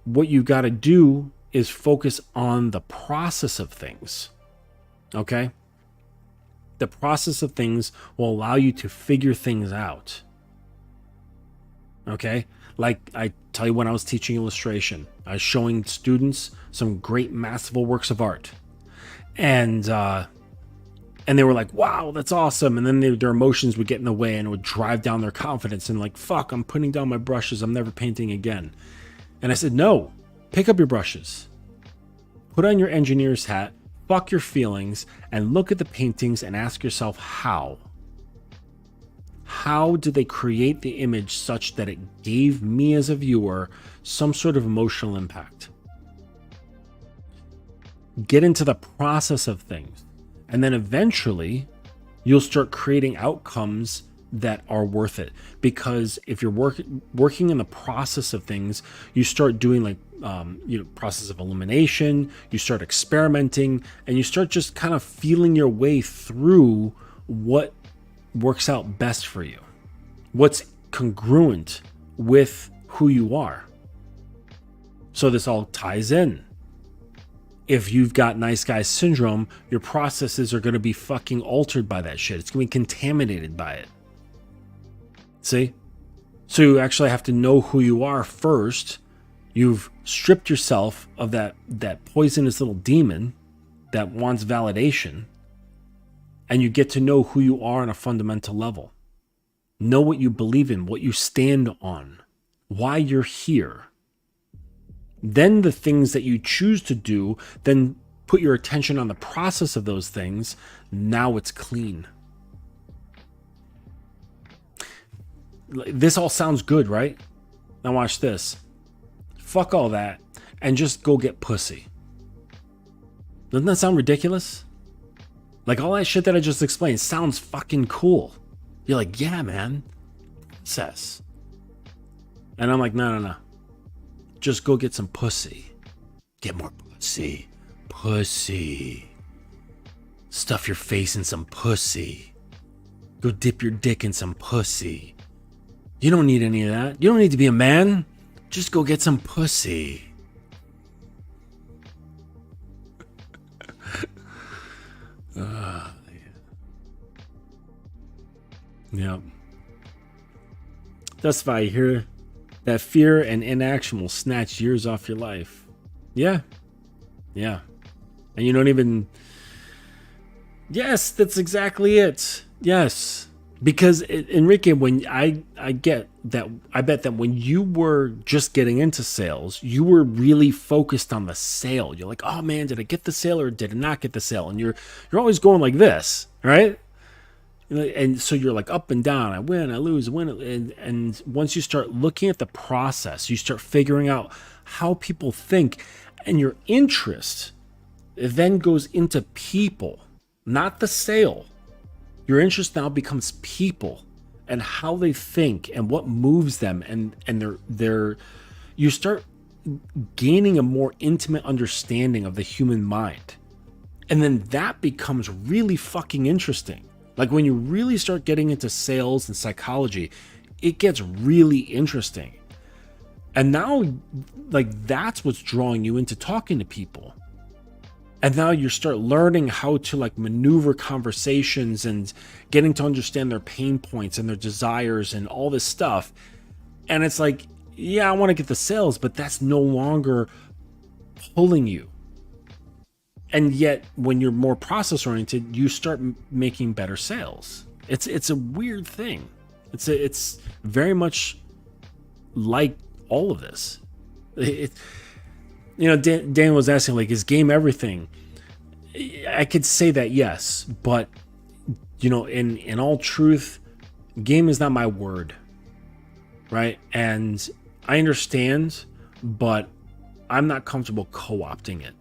What you got to do is focus on the process of things, okay? The process of things will allow you to figure things out, okay? Like I tell you, when I was teaching illustration, I was showing students some great masterful works of art, and they were like, wow, that's awesome. And then their emotions would get in the way, and it would drive down their confidence, and like, fuck, I'm putting down my brushes, I'm never painting again. And I said, no, pick up your brushes, put on your engineer's hat, fuck your feelings, and look at the paintings and ask yourself how. How did they create the image such that it gave me as a viewer some sort of emotional impact? Get into the process of things, and then eventually you'll start creating outcomes that are worth it. Because if you're working in the process of things, you start doing like process of elimination, you start experimenting, and you start just kind of feeling your way through what works out best for you, what's congruent with who you are. So this all ties in. If you've got nice guy syndrome, your processes are going to be fucking altered by that shit. It's going to be contaminated by it. See? So you actually have to know who you are first. You've stripped yourself of that poisonous little demon that wants validation, and you get to know who you are on a fundamental level. Know what you believe in, what you stand on, why you're here. Then the things that you choose to do, then put your attention on the process of those things. Now it's clean. This all sounds good, right? Now watch this. Fuck all that and just go get pussy. Doesn't that sound ridiculous? Like, all that shit that I just explained sounds fucking cool. You're like, yeah, man. Process. And I'm like, no. Just go get some pussy. Get more pussy. Pussy. Stuff your face in some pussy. Go dip your dick in some pussy. You don't need any of that. You don't need to be a man. Just go get some pussy. Yeah. That's why I hear that fear and inaction will snatch years off your life. Yeah. And you don't even... Yes, that's exactly it. Yes. Because Enrique, when I get that, I bet that when you were just getting into sales, you were really focused on the sale. You're like, oh man, did I get the sale or did I not get the sale? And you're always going like this, right? And so you're like up and down. I win, I lose, I win. And once you start looking at the process, you start figuring out how people think, and your interest then goes into people, not the sale. Your interest now becomes people and how they think and what moves them, and you start gaining a more intimate understanding of the human mind. And then that becomes really fucking interesting. Like when you really start getting into sales and psychology, it gets really interesting. And now, like, that's what's drawing you into talking to people. And now you start learning how to like maneuver conversations and getting to understand their pain points and their desires and all this stuff. And it's like, yeah, I want to get the sales, but that's no longer pulling you. And yet when you're more process oriented, you start making better sales. It's a weird thing. It's very much like all of this. Dan was asking, like, is game everything? I could say that, yes, but in all truth, game is not my word, right? And I understand, but I'm not comfortable co-opting it,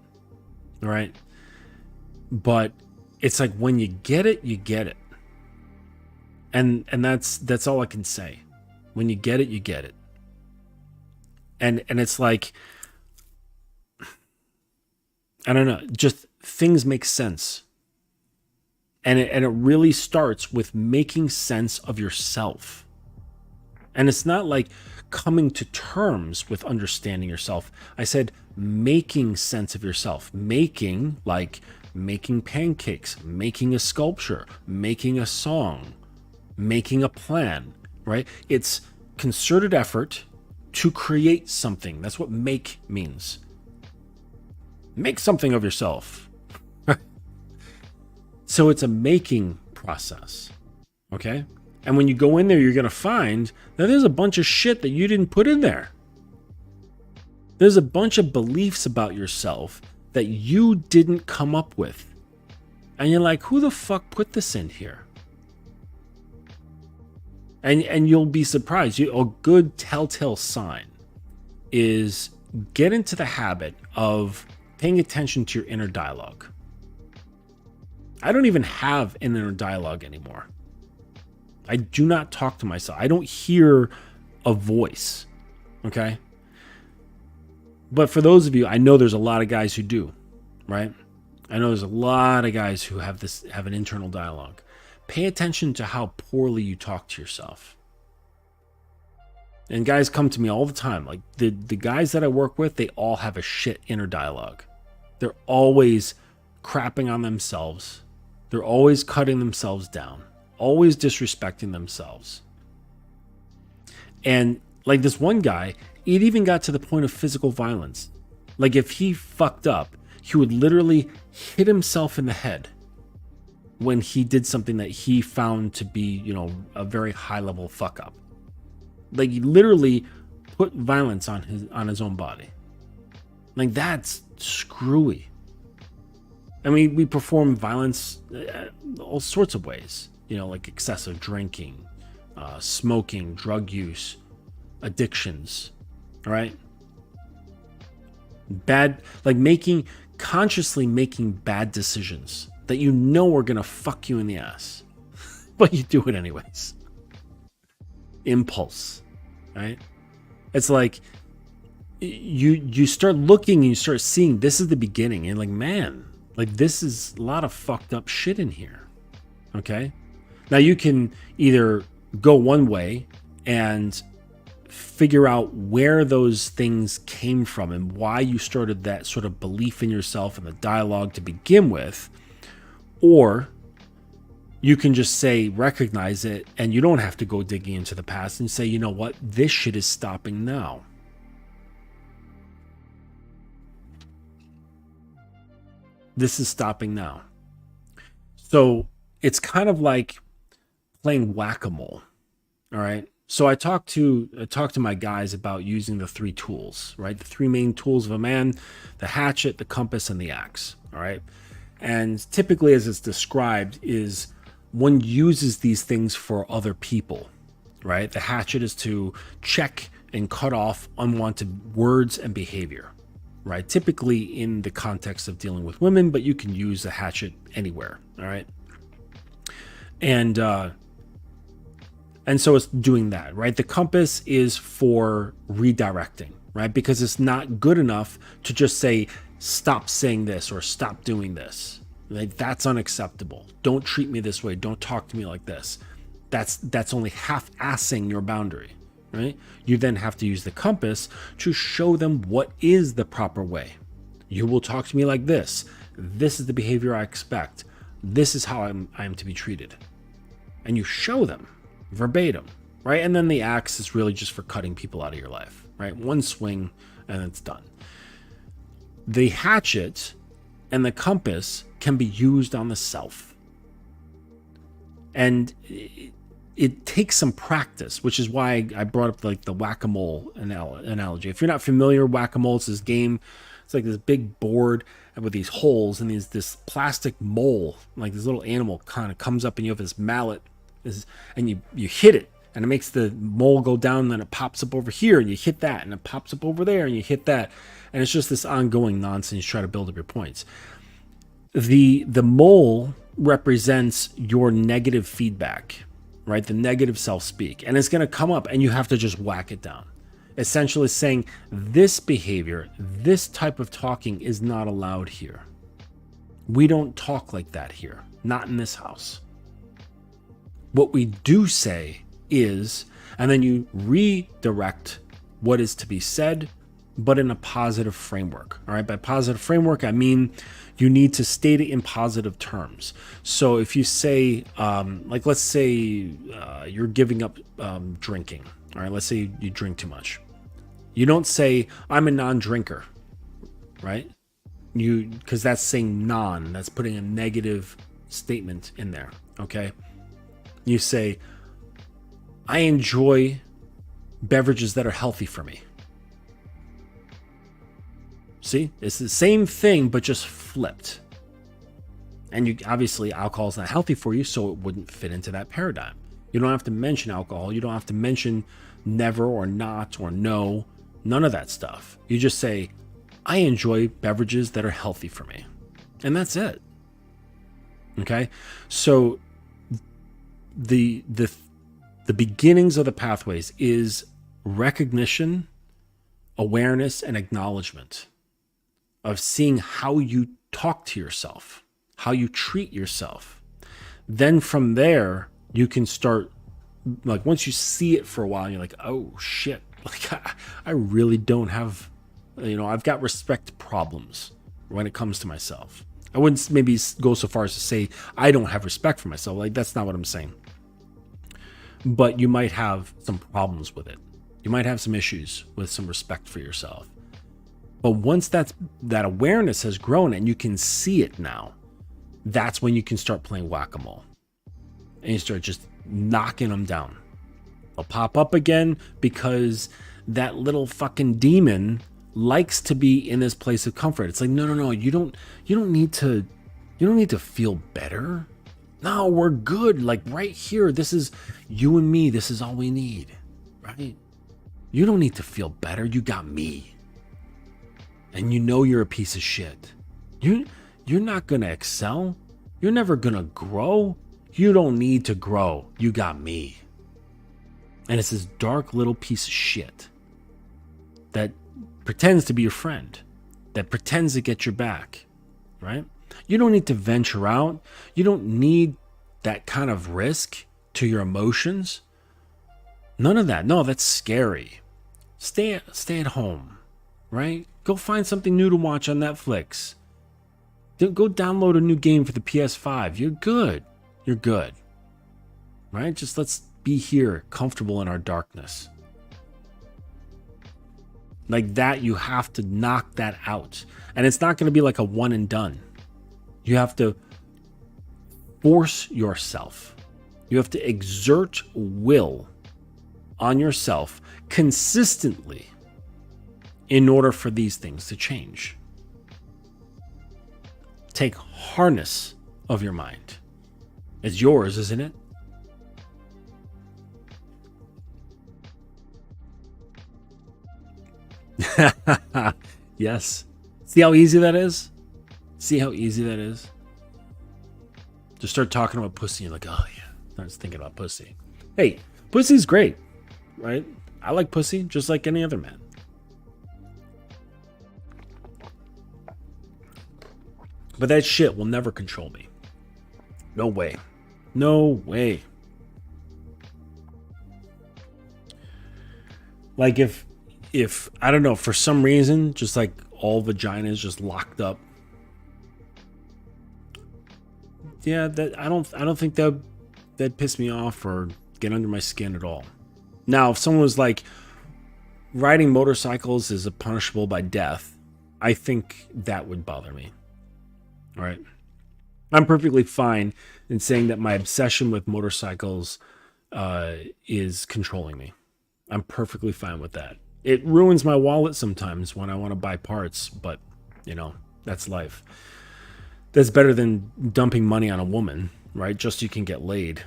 right? But it's like when you get it, you get it, and that's all I can say. When you get it, you get it, and it's like, I don't know, just things make sense. And it really starts with making sense of yourself. And it's not like coming to terms with understanding yourself. I said making sense of yourself. Making, like making pancakes, making a sculpture, making a song, making a plan, right? It's concerted effort to create something. That's what make means. Make something of yourself. So it's a making process, okay? And when you go in there, you're going to find that there's a bunch of shit that you didn't put in there. There's a bunch of beliefs about yourself that you didn't come up with. And you're like, who the fuck put this in here? And you'll be surprised. A good telltale sign is get into the habit of paying attention to your inner dialogue. I don't even have an inner dialogue anymore. I do not talk to myself. I don't hear a voice. Okay? But for those of you, I know there's a lot of guys who do, right? I know there's a lot of guys who have an internal dialogue. Pay attention to how poorly you talk to yourself. And guys come to me all the time. Like the guys that I work with, they all have a shit inner dialogue. They're always crapping on themselves. They're always cutting themselves down, always disrespecting themselves. And like this one guy, it even got to the point of physical violence. Like if he fucked up, he would literally hit himself in the head when he did something that he found to be, a very high level fuck up. Like he literally put violence on his own body. Like that's screwy. I mean, we perform violence all sorts of ways, like excessive drinking, smoking, drug use, addictions, right? Consciously making bad decisions that are going to fuck you in the ass, but you do it anyways. Impulse, right? It's like you start looking and you start seeing this is the beginning and like, man, like this is a lot of fucked up shit in here. Okay. Now you can either go one way and figure out where those things came from and why you started that sort of belief in yourself and the dialogue to begin with, or you can just recognize it, and you don't have to go digging into the past and say, you know what, this shit is stopping now. This is stopping now. So it's kind of like playing whack-a-mole. All right. So I talked to my guys about using the three tools, right? The three main tools of a man: the hatchet, the compass, and the axe. All right. And typically, as it's described, is one uses these things for other people, right? The hatchet is to check and cut off unwanted words and behavior, right? Typically in the context of dealing with women, but you can use a hatchet anywhere, all right? And so it's doing that, right? The compass is for redirecting, right? Because it's not good enough to just say, stop saying this or stop doing this. Like, that's unacceptable. Don't treat me this way. Don't talk to me like this. That's only half-assing your boundary, right? You then have to use the compass to show them what is the proper way. You will talk to me like this. This is the behavior I expect. This is how I'm to be treated. And you show them verbatim, right? And then the axe is really just for cutting people out of your life, right? One swing and it's done. The hatchet and the compass can be used on the self. And it takes some practice, which is why I brought up like the whack-a-mole analogy. If you're not familiar, whack-a-mole is this game. It's like this big board with these holes, and this plastic mole, like this little animal, kind of comes up, and you have this mallet, and you hit it, and it makes the mole go down, and then it pops up over here, and you hit that, and it pops up over there, and you hit that, and it's just this ongoing nonsense. You try to build up your points. The mole represents your negative feedback, right? The negative self-speak, and it's going to come up, and you have to just whack it down. Essentially saying, this behavior, this type of talking is not allowed here. We don't talk like that here, not in this house. What we do say is, and then you redirect what is to be said, but in a positive framework. All right. By positive framework, I mean you need to state it in positive terms. So if you say, like, let's say you're giving up drinking. All right. Let's say you drink too much. You don't say, I'm a non-drinker, right? Because that's saying non, that's putting a negative statement in there. Okay. You say, I enjoy beverages that are healthy for me. See, it's the same thing, but just flipped. And obviously alcohol is not healthy for you, so it wouldn't fit into that paradigm. You don't have to mention alcohol. You don't have to mention never or not or no, none of that stuff. You just say, I enjoy beverages that are healthy for me. And that's it. Okay. So the beginnings of the pathways is recognition, awareness, and acknowledgement of seeing how you talk to yourself, how you treat yourself. Then from there, you can start, like, once you see it for a while, you're like, oh shit, like I really don't have, I've got respect problems when it comes to myself. I wouldn't maybe go so far as to say I don't have respect for myself. Like, that's not what I'm saying. But you might have some problems with it. You might have some issues with some respect for yourself. But once that awareness has grown and you can see it now, that's when you can start playing whack-a-mole. And you start just knocking them down. They'll pop up again because that little fucking demon likes to be in this place of comfort. It's like, no, you don't need to feel better. No, we're good. Like, right here, this is you and me. This is all we need, right? You don't need to feel better. You got me. And you're a piece of shit. You're not going to excel. You're never going to grow. You don't need to grow. You got me. And it's this dark little piece of shit that pretends to be your friend, that pretends to get your back, right? You don't need to venture out. You don't need that kind of risk to your emotions. None of that. No, that's scary. Stay at home, right? Go find something new to watch on Netflix. Go download a new game for the PS5. You're good. You're good. Right? Just let's be here, comfortable in our darkness. Like that, you have to knock that out. And it's not going to be like a one and done. You have to force yourself. You have to exert will on yourself consistently in order for these things to change. Take harness of your mind. It's yours, isn't it? Yes. See how easy that is? See how easy that is? Just start talking about pussy and like, oh yeah, I was thinking about pussy. Hey, pussy's great, right? I like pussy just like any other man. But that shit will never control me. No way. No way. Like if I don't know, for some reason, just like all vaginas just locked up. Yeah, that I don't think that'd piss me off or get under my skin at all. Now, if someone was like, riding motorcycles is punishable by death, I think that would bother me. All right. I'm perfectly fine in saying that my obsession with motorcycles is controlling me. I'm perfectly fine with that. It ruins my wallet sometimes when I want to buy parts, but, you know, that's life. That's better than dumping money on a woman, right? Just so you can get laid.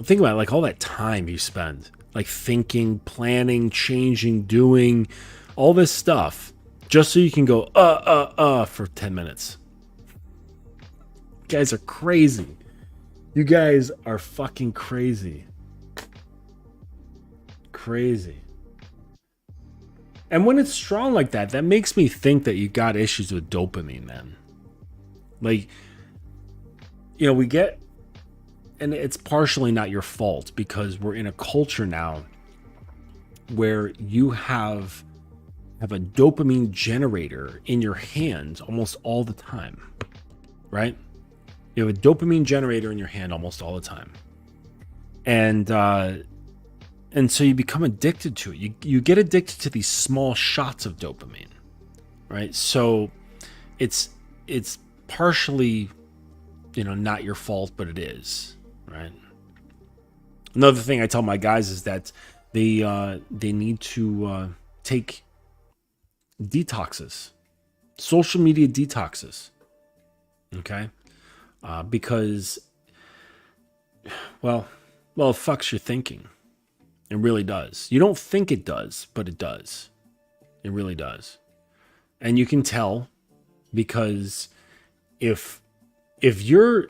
Think about it, like all that time you spend, like thinking, planning, changing, doing, all this stuff, just so you can go, for 10 minutes. You guys are crazy. You guys are fucking crazy. Crazy. And when it's strong like that, that makes me think that you got issues with dopamine, man. Like, you know, we get, and it's partially not your fault because we're in a culture now where you have a dopamine generator in your hand almost all the time, right? You have a dopamine generator in your hand almost all the time. And so you become addicted to it. You get addicted to these small shots of dopamine, right? So it's partially, you know, not your fault, but it is, right? Another thing I tell my guys is that they need to take detoxes, social media detoxes, okay? Because, well, it fucks your thinking. It really does. You don't think it does, but it does. It really does. And you can tell because if you're,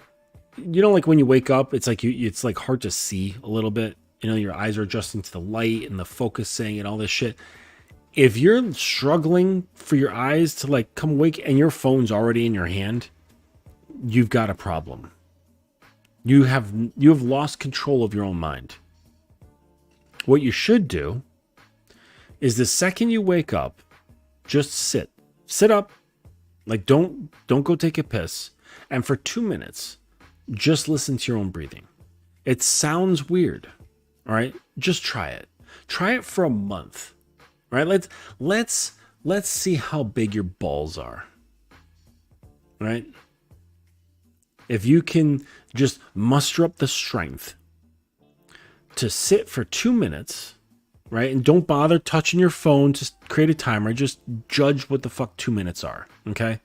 you know, like when you wake up, it's like it's like hard to see a little bit. You know, your eyes are adjusting to the light and the focusing and all this shit. If you're struggling for your eyes to like come awake and your phone's already in your hand, you've got a problem. You have lost control of your own mind. What you should do is the second you wake up, just sit up, like don't go take a piss. And for 2 minutes, just listen to your own breathing. It sounds weird. All right. Just try it. Try it for a month. All right. Let's see how big your balls are. All right. If you can just muster up the strength to sit for 2 minutes, right? And don't bother touching your phone. Just create a timer. Just judge what the fuck 2 minutes are, okay?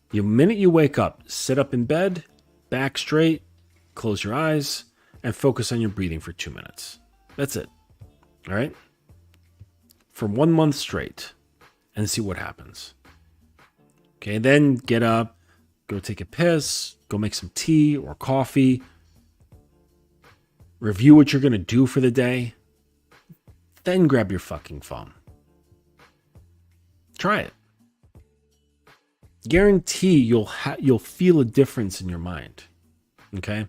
The minute you wake up, sit up in bed, back straight, close your eyes, and focus on your breathing for 2 minutes. That's it, all right? For 1 month straight, and see what happens. Okay, then get up, go take a piss, go make some tea or coffee, review what you're going to do for the day, then grab your fucking phone. Try it. Guarantee you'll feel a difference in your mind. Okay?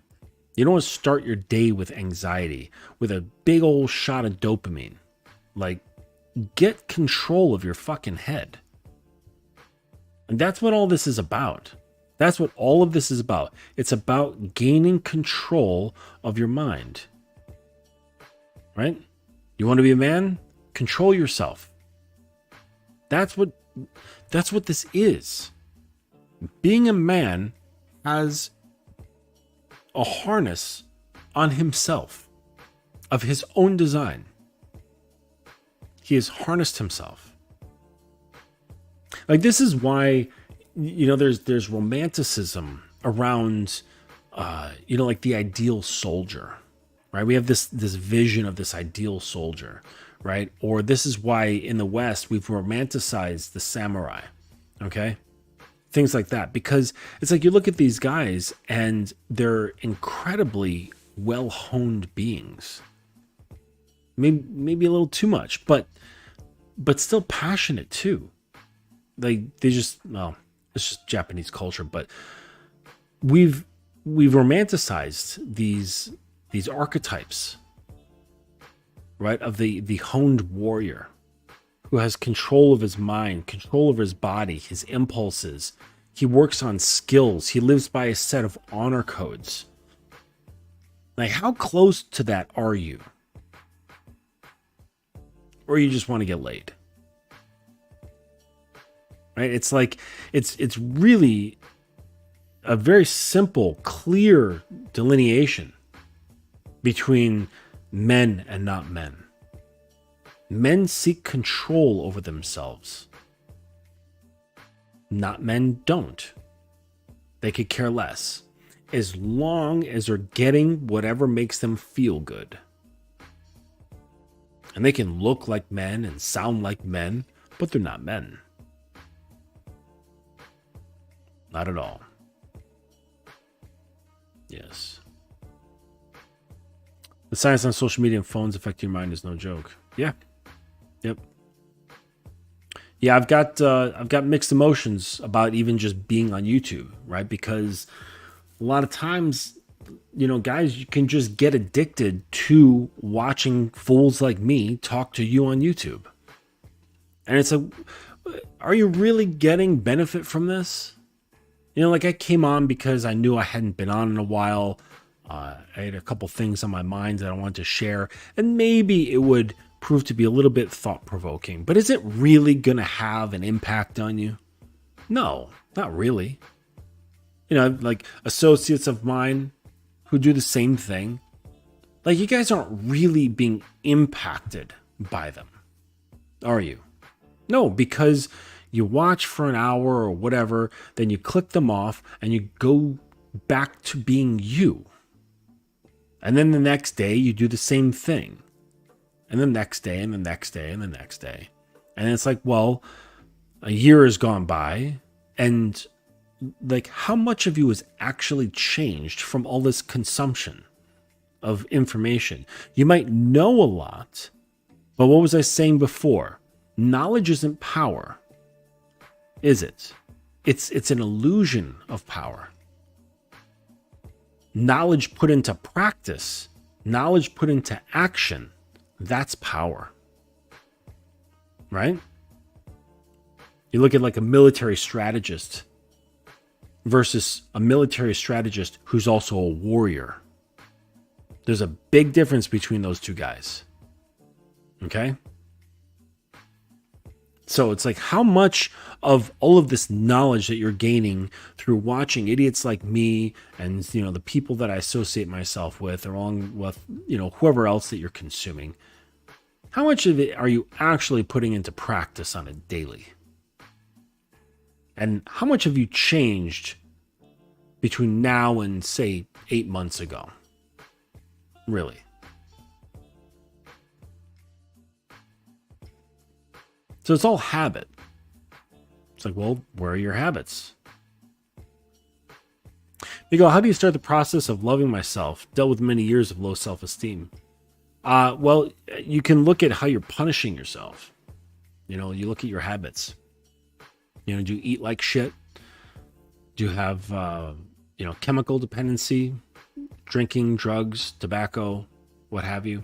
You don't want to start your day with anxiety, with a big old shot of dopamine. Like, get control of your fucking head. And that's what all this is about. That's what all of this is about. It's about gaining control of your mind. Right? You want to be a man? Control yourself. That's what this is. Being a man has a harness on himself of his own design. He has harnessed himself. Like, this is why, you know, there's romanticism around, you know, like the ideal soldier, right? We have this vision of this ideal soldier, right? Or this is why in the West we've romanticized the samurai, okay? Things like that, because it's like you look at these guys and they're incredibly well-honed beings. Maybe a little too much, but still passionate too. They just, well, it's just Japanese culture, but we've romanticized these archetypes, right? Of the honed warrior who has control of his mind, control of his body, his impulses. He works on skills. He lives by a set of honor codes. Like, how close to that are you? Or you just want to get laid? Right? It's like, it's really a very simple, clear delineation between men and not men. Men seek control over themselves. Not men don't. They could care less, as long as they're getting whatever makes them feel good. And they can look like men and sound like men, but they're not men. Not at all. Yes. The science on social media and phones affecting your mind is no joke. Yeah. Yep. Yeah, I've got mixed emotions about even just being on YouTube, right? Because a lot of times, guys, you can just get addicted to watching fools like me talk to you on YouTube. And it's like, are you really getting benefit from this? Like, I came on because I knew I hadn't been on in a while. I had a couple things on my mind that I wanted to share, and maybe it would prove to be a little bit thought-provoking. But is it really going to have an impact on you? No, not really. Like associates of mine who do the same thing. Like, you guys aren't really being impacted by them, are you? No, because you watch for an hour or whatever, then you click them off and you go back to being you. And then the next day you do the same thing. And the next day and the next day and the next day. And it's like, well, a year has gone by, and like, how much of you has actually changed from all this consumption of information? You might know a lot, but what was I saying before? Knowledge isn't power, is it? It's an illusion of power. Knowledge put into practice, knowledge put into action, that's power. Right? You look at like a military strategist versus a military strategist who's also a warrior. There's a big difference between those two guys. Okay? So it's like, how much of all of this knowledge that you're gaining through watching idiots like me and, the people that I associate myself with, along with, whoever else that you're consuming, how much of it are you actually putting into practice on a daily? And how much have you changed between now and, say, 8 months ago? Really? So it's all habit. It's like, well, where are your habits? You go, how do you start the process of loving myself? Dealt with many years of low self-esteem. Well, you can look at how you're punishing yourself. You look at your habits. Do you eat like shit? Do you have, chemical dependency, drinking, drugs, tobacco, what have you?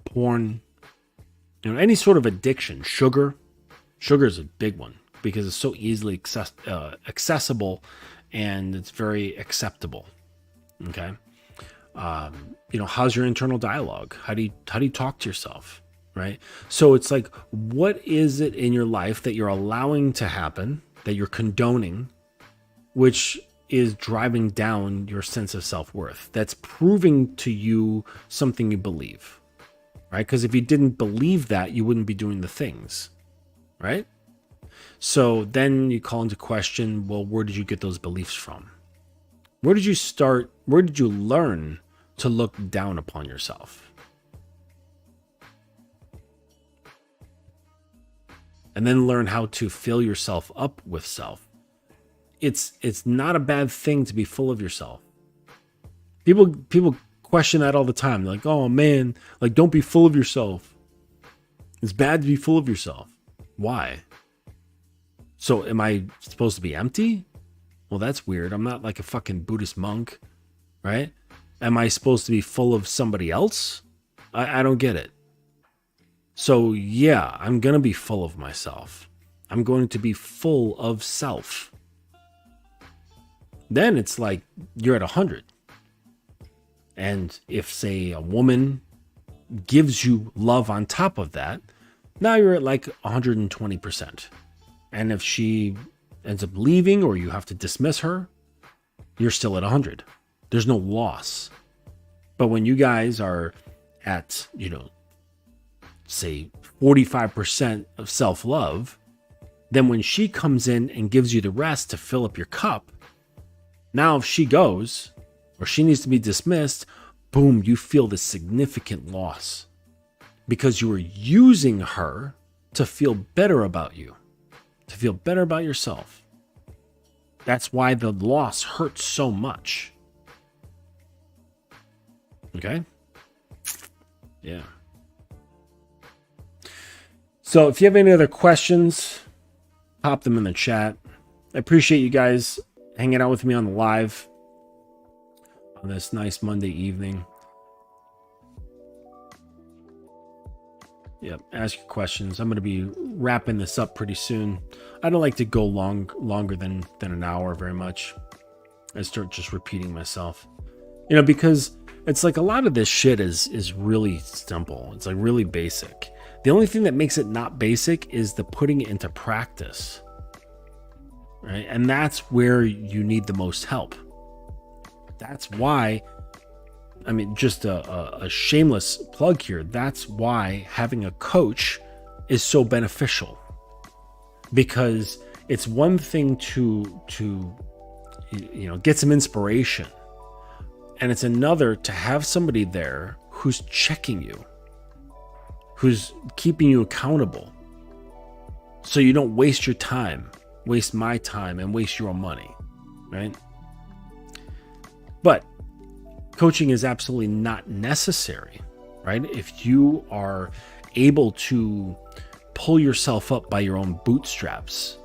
Porn, any sort of addiction. Sugar is a big one because it's so easily accessible and it's very acceptable. Okay. How's your internal dialogue? How do you talk to yourself? Right. So it's like, what is it in your life that you're allowing to happen, that you're condoning, which is driving down your sense of self-worth? That's proving to you something you believe, right? Because if you didn't believe that, you wouldn't be doing the things, right? So then you call into question, well, where did you get those beliefs from? Where did you start? Where did you learn to look down upon yourself? And then learn how to fill yourself up with self. It's not a bad thing to be full of yourself. People question that all the time. They're like, oh man, like, don't be full of yourself. It's bad to be full of yourself. Why? So am I supposed to be empty? Well, that's weird. I'm not like a fucking Buddhist monk, right? Am I supposed to be full of somebody else? I don't get it. So yeah, I'm going to be full of myself. I'm going to be full of self. Then it's like you're at 100. And if, say, a woman gives you love on top of that, now you're at like 120%. And if she ends up leaving or you have to dismiss her, you're still at 100. There's no loss. But when you guys are at, say 45% of self-love, then when she comes in and gives you the rest to fill up your cup, now if she goes or she needs to be dismissed, boom, you feel this significant loss because you were using her to feel better about you, to feel better about yourself. That's why the loss hurts so much. Okay? Yeah. So if you have any other questions, pop them in the chat. I appreciate you guys hanging out with me on the live on this nice Monday evening. Yep, ask your questions. I'm going to be wrapping this up pretty soon. I don't like to go longer than an hour very much. I start just repeating myself. Because it's like a lot of this shit is really simple. It's like really basic. The only thing that makes it not basic is the putting it into practice. Right? And that's where you need the most help. That's why, just a shameless plug here. That's why having a coach is so beneficial. Because it's one thing to get some inspiration. And it's another to have somebody there who's checking you, who's keeping you accountable. So you don't waste your time, waste my time, and waste your money, right? But coaching is absolutely not necessary, right? If you are able to pull yourself up by your own bootstraps,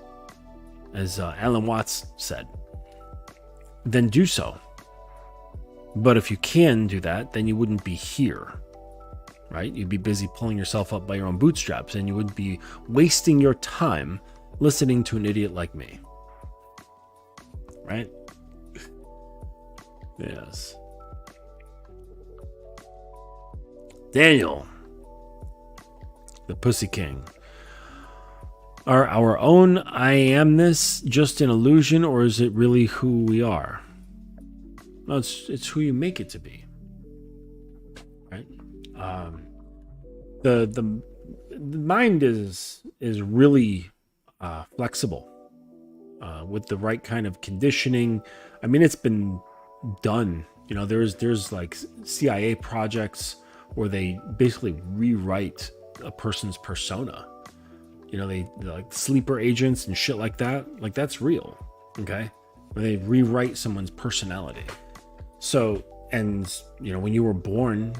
as Alan Watts said, then do so. But if you can do that, then you wouldn't be here, right? You'd be busy pulling yourself up by your own bootstraps, and you would be wasting your time listening to an idiot like me, right? Yes. Daniel, the Pussy King. Are our own I amness just an illusion, or is it really who we are? No, it's who you make it to be, right? The mind is really flexible with the right kind of conditioning. It's been done. There's like CIA projects where they basically rewrite a person's persona. They like sleeper agents and shit like that. Like that's real, okay? Where they rewrite someone's personality. So, and when you were born,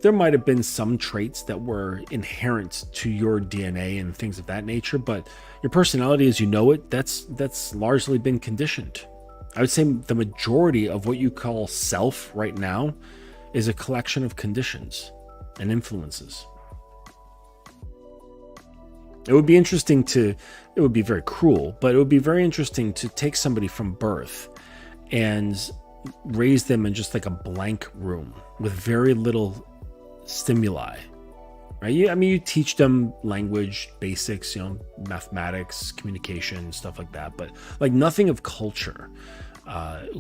there might have been some traits that were inherent to your DNA and things of that nature, but your personality as you know it, that's largely been conditioned. I would say the majority of what you call self right now is a collection of conditions and influences. It would be very cruel, but it would be very interesting to take somebody from birth and raise them in just like a blank room with very little stimuli, right? You teach them language basics, mathematics, communication, stuff like that, but like nothing of culture.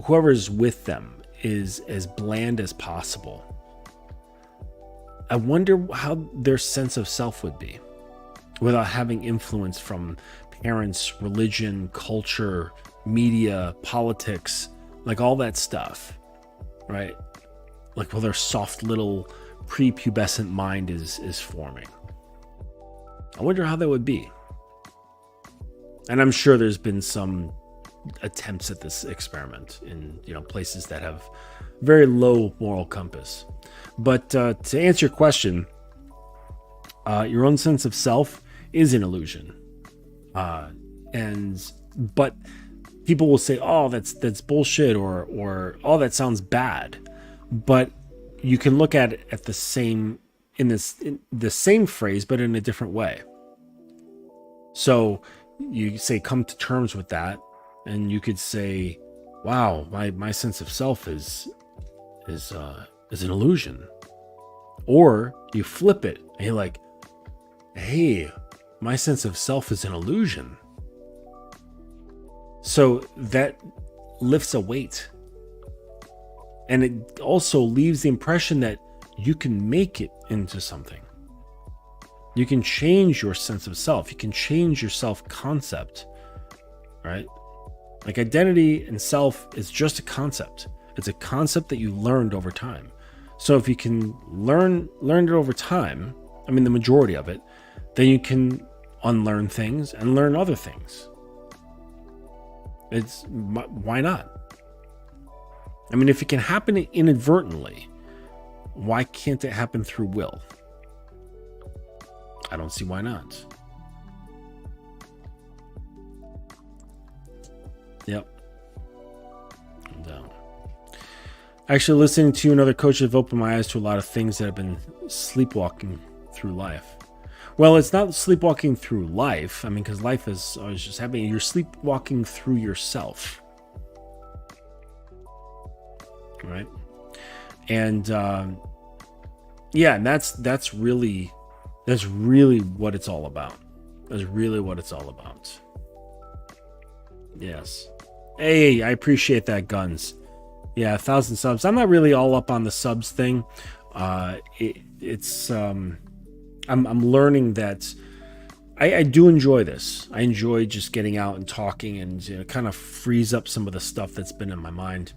Whoever's with them is as bland as possible. I wonder how their sense of self would be without having influence from parents, religion, culture, media, politics, like all that stuff, right? Like, their soft little prepubescent mind is forming. I wonder how that would be. And I'm sure there's been some attempts at this experiment in places that have very low moral compass. But to answer your question, your own sense of self is an illusion. But people will say, oh, that's bullshit, or oh, that sounds bad. But you can look at it at the same phrase, but in a different way. So you say, come to terms with that, and you could say, wow, my sense of self is an illusion. Or you flip it and you're like, hey, my sense of self is an illusion. So that lifts a weight. And it also leaves the impression that you can make it into something. You can change your sense of self. You can change your self-concept, right? Like identity and self is just a concept. It's a concept that you learned over time. So if you can learn it over time, I mean the majority of it, then you can unlearn things and learn other things. Why not? I mean, if it can happen inadvertently, why can't it happen through will? I don't see why not. Yep. I'm down. Actually, listening to you and other coaches have opened my eyes to a lot of things that have been sleepwalking through life. Well, it's not sleepwalking through life. I mean, because life is always just happening. You're sleepwalking through yourself. Right? And and that's really what it's all about. That's really what it's all about. Yes. Hey, I appreciate that, Guns. Yeah, 1,000 subs. I'm not really all up on the subs thing. I'm learning that I do enjoy this. I enjoy just getting out and talking, and kind of frees up some of the stuff that's been in my mind.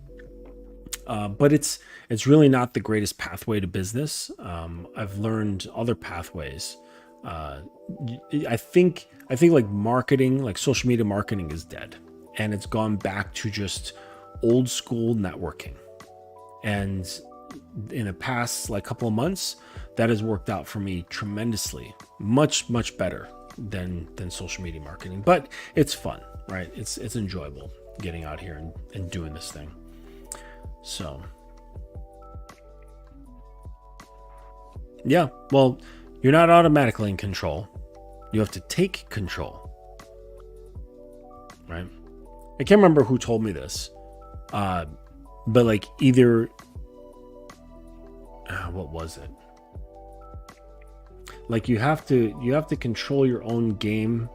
But it's really not the greatest pathway to business. I've learned other pathways. I think like marketing, like social media marketing, is dead, and it's gone back to just old school networking. And in the past couple of months, that has worked out for me tremendously, much better than social media marketing. But it's fun, right? It's enjoyable getting out here and doing this thing. So yeah, well, you're not automatically in control. You have to take control, right? I can't remember who told me this, but like either what was it? Like you have to control your own game,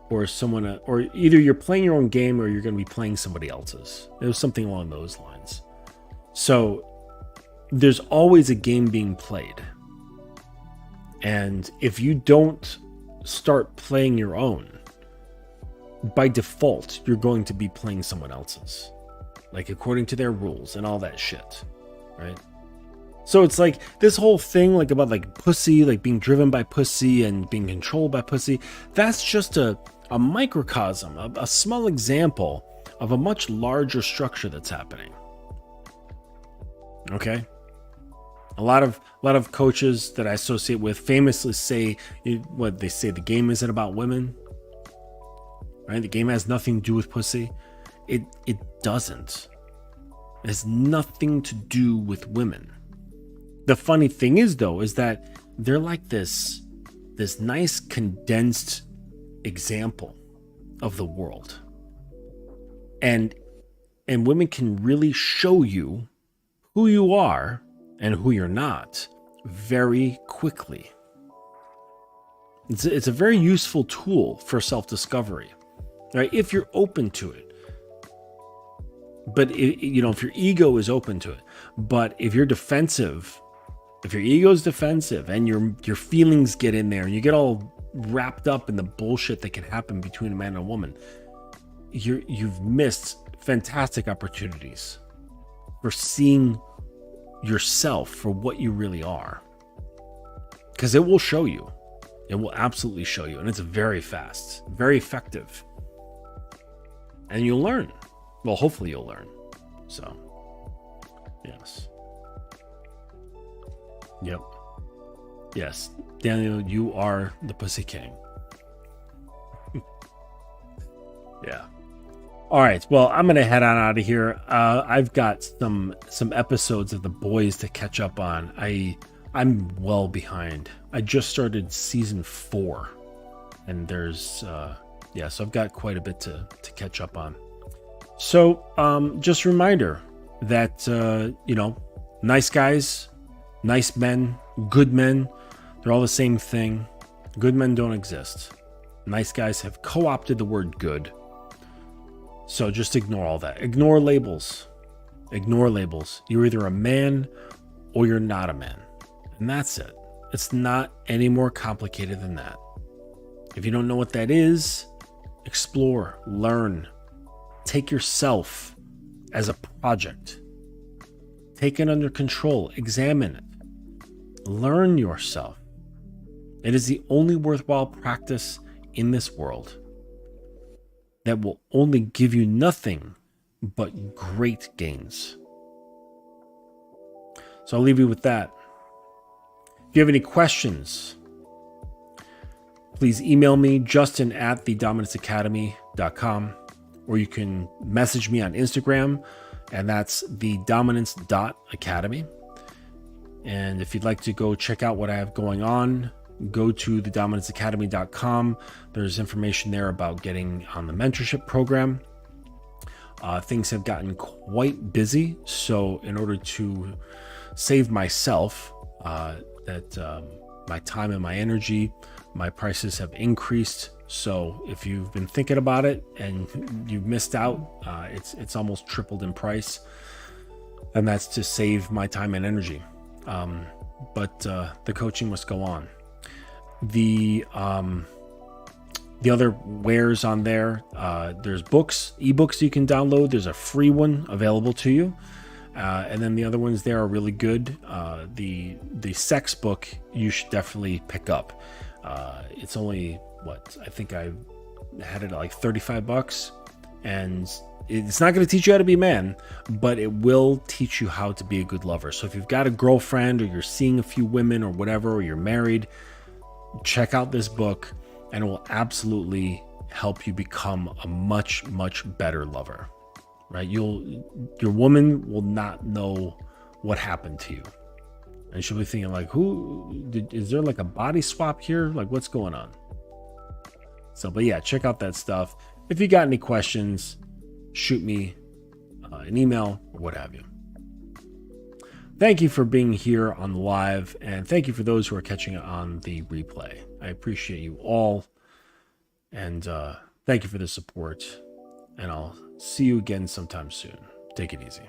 or or either you're playing your own game or you're going to be playing somebody else's. It was something along those lines. So there's always a game being played. And if you don't start playing your own, by default, you're going to be playing someone else's, like according to their rules and all that shit, right? So it's like this whole thing, like about like pussy, like being driven by pussy and being controlled by pussy. That's just a microcosm, a small example of a much larger structure that's happening. Okay. A lot of coaches that I associate with famously say what they say: the game isn't about women, right? The game has nothing to do with pussy. It doesn't. It has nothing to do with women. The funny thing is, though, is that they're like this nice condensed example of the world, and women can really show you who you are and who you're not very quickly. It's a very useful tool for self-discovery, right? If you're open to it. But if your ego is open to it. But if you're defensive, if your ego is defensive and your feelings get in there and you get all wrapped up in the bullshit that can happen between a man and a woman, you've missed fantastic opportunities for seeing yourself for what you really are. Because it will show you. It will absolutely show you. And it's very fast, very effective. And you'll learn. Well, hopefully you'll learn. So, yes. Yep. Yes. Daniel, you are the Pussy King. Yeah. All right. Well, I'm gonna head on out of here. I've got some episodes of The Boys to catch up on. I'm well behind. I just started season 4, and there's so I've got quite a bit to catch up on. So just a reminder that nice guys, nice men, good men, they're all the same thing. Good men don't exist. Nice guys have co-opted the word good. So just ignore all that. Ignore labels. Ignore labels. You're either a man or you're not a man. And that's it. It's not any more complicated than that. If you don't know what that is, explore, learn. Take yourself as a project. Take it under control. Examine it. Learn yourself. It is the only worthwhile practice in this world that will only give you nothing but great gains. So I'll leave you with that. If you have any questions, please email me, justin@thedominanceacademy.com, or you can message me on Instagram, and that's thedominance.academy. And if you'd like to go check out what I have going on, go to thedominanceacademy.com. There's information there about getting on the mentorship program. Things have gotten quite busy, so in order to save myself my time and my energy, my prices have increased. So if you've been thinking about it and you've missed out, it's almost tripled in price, and that's to save my time and energy. But the coaching must go on. The other wares on there, there's books, ebooks you can download. There's a free one available to you, and then the other ones there are really good. The sex book you should definitely pick up. It's only I think I had it at like $35, and it's not going to teach you how to be a man, but it will teach you how to be a good lover. So if you've got a girlfriend, or you're seeing a few women, or whatever, or you're married, check out this book, and it will absolutely help you become a much, much better lover, right? Your woman will not know what happened to you, and she'll be thinking like, is there like a body swap here? Like, what's going on? So, but yeah, check out that stuff. If you got any questions, shoot me an email or what have you. Thank you for being here on the live, and thank you for those who are catching it on the replay. I appreciate you all, and thank you for the support, and I'll see you again sometime soon. Take it easy.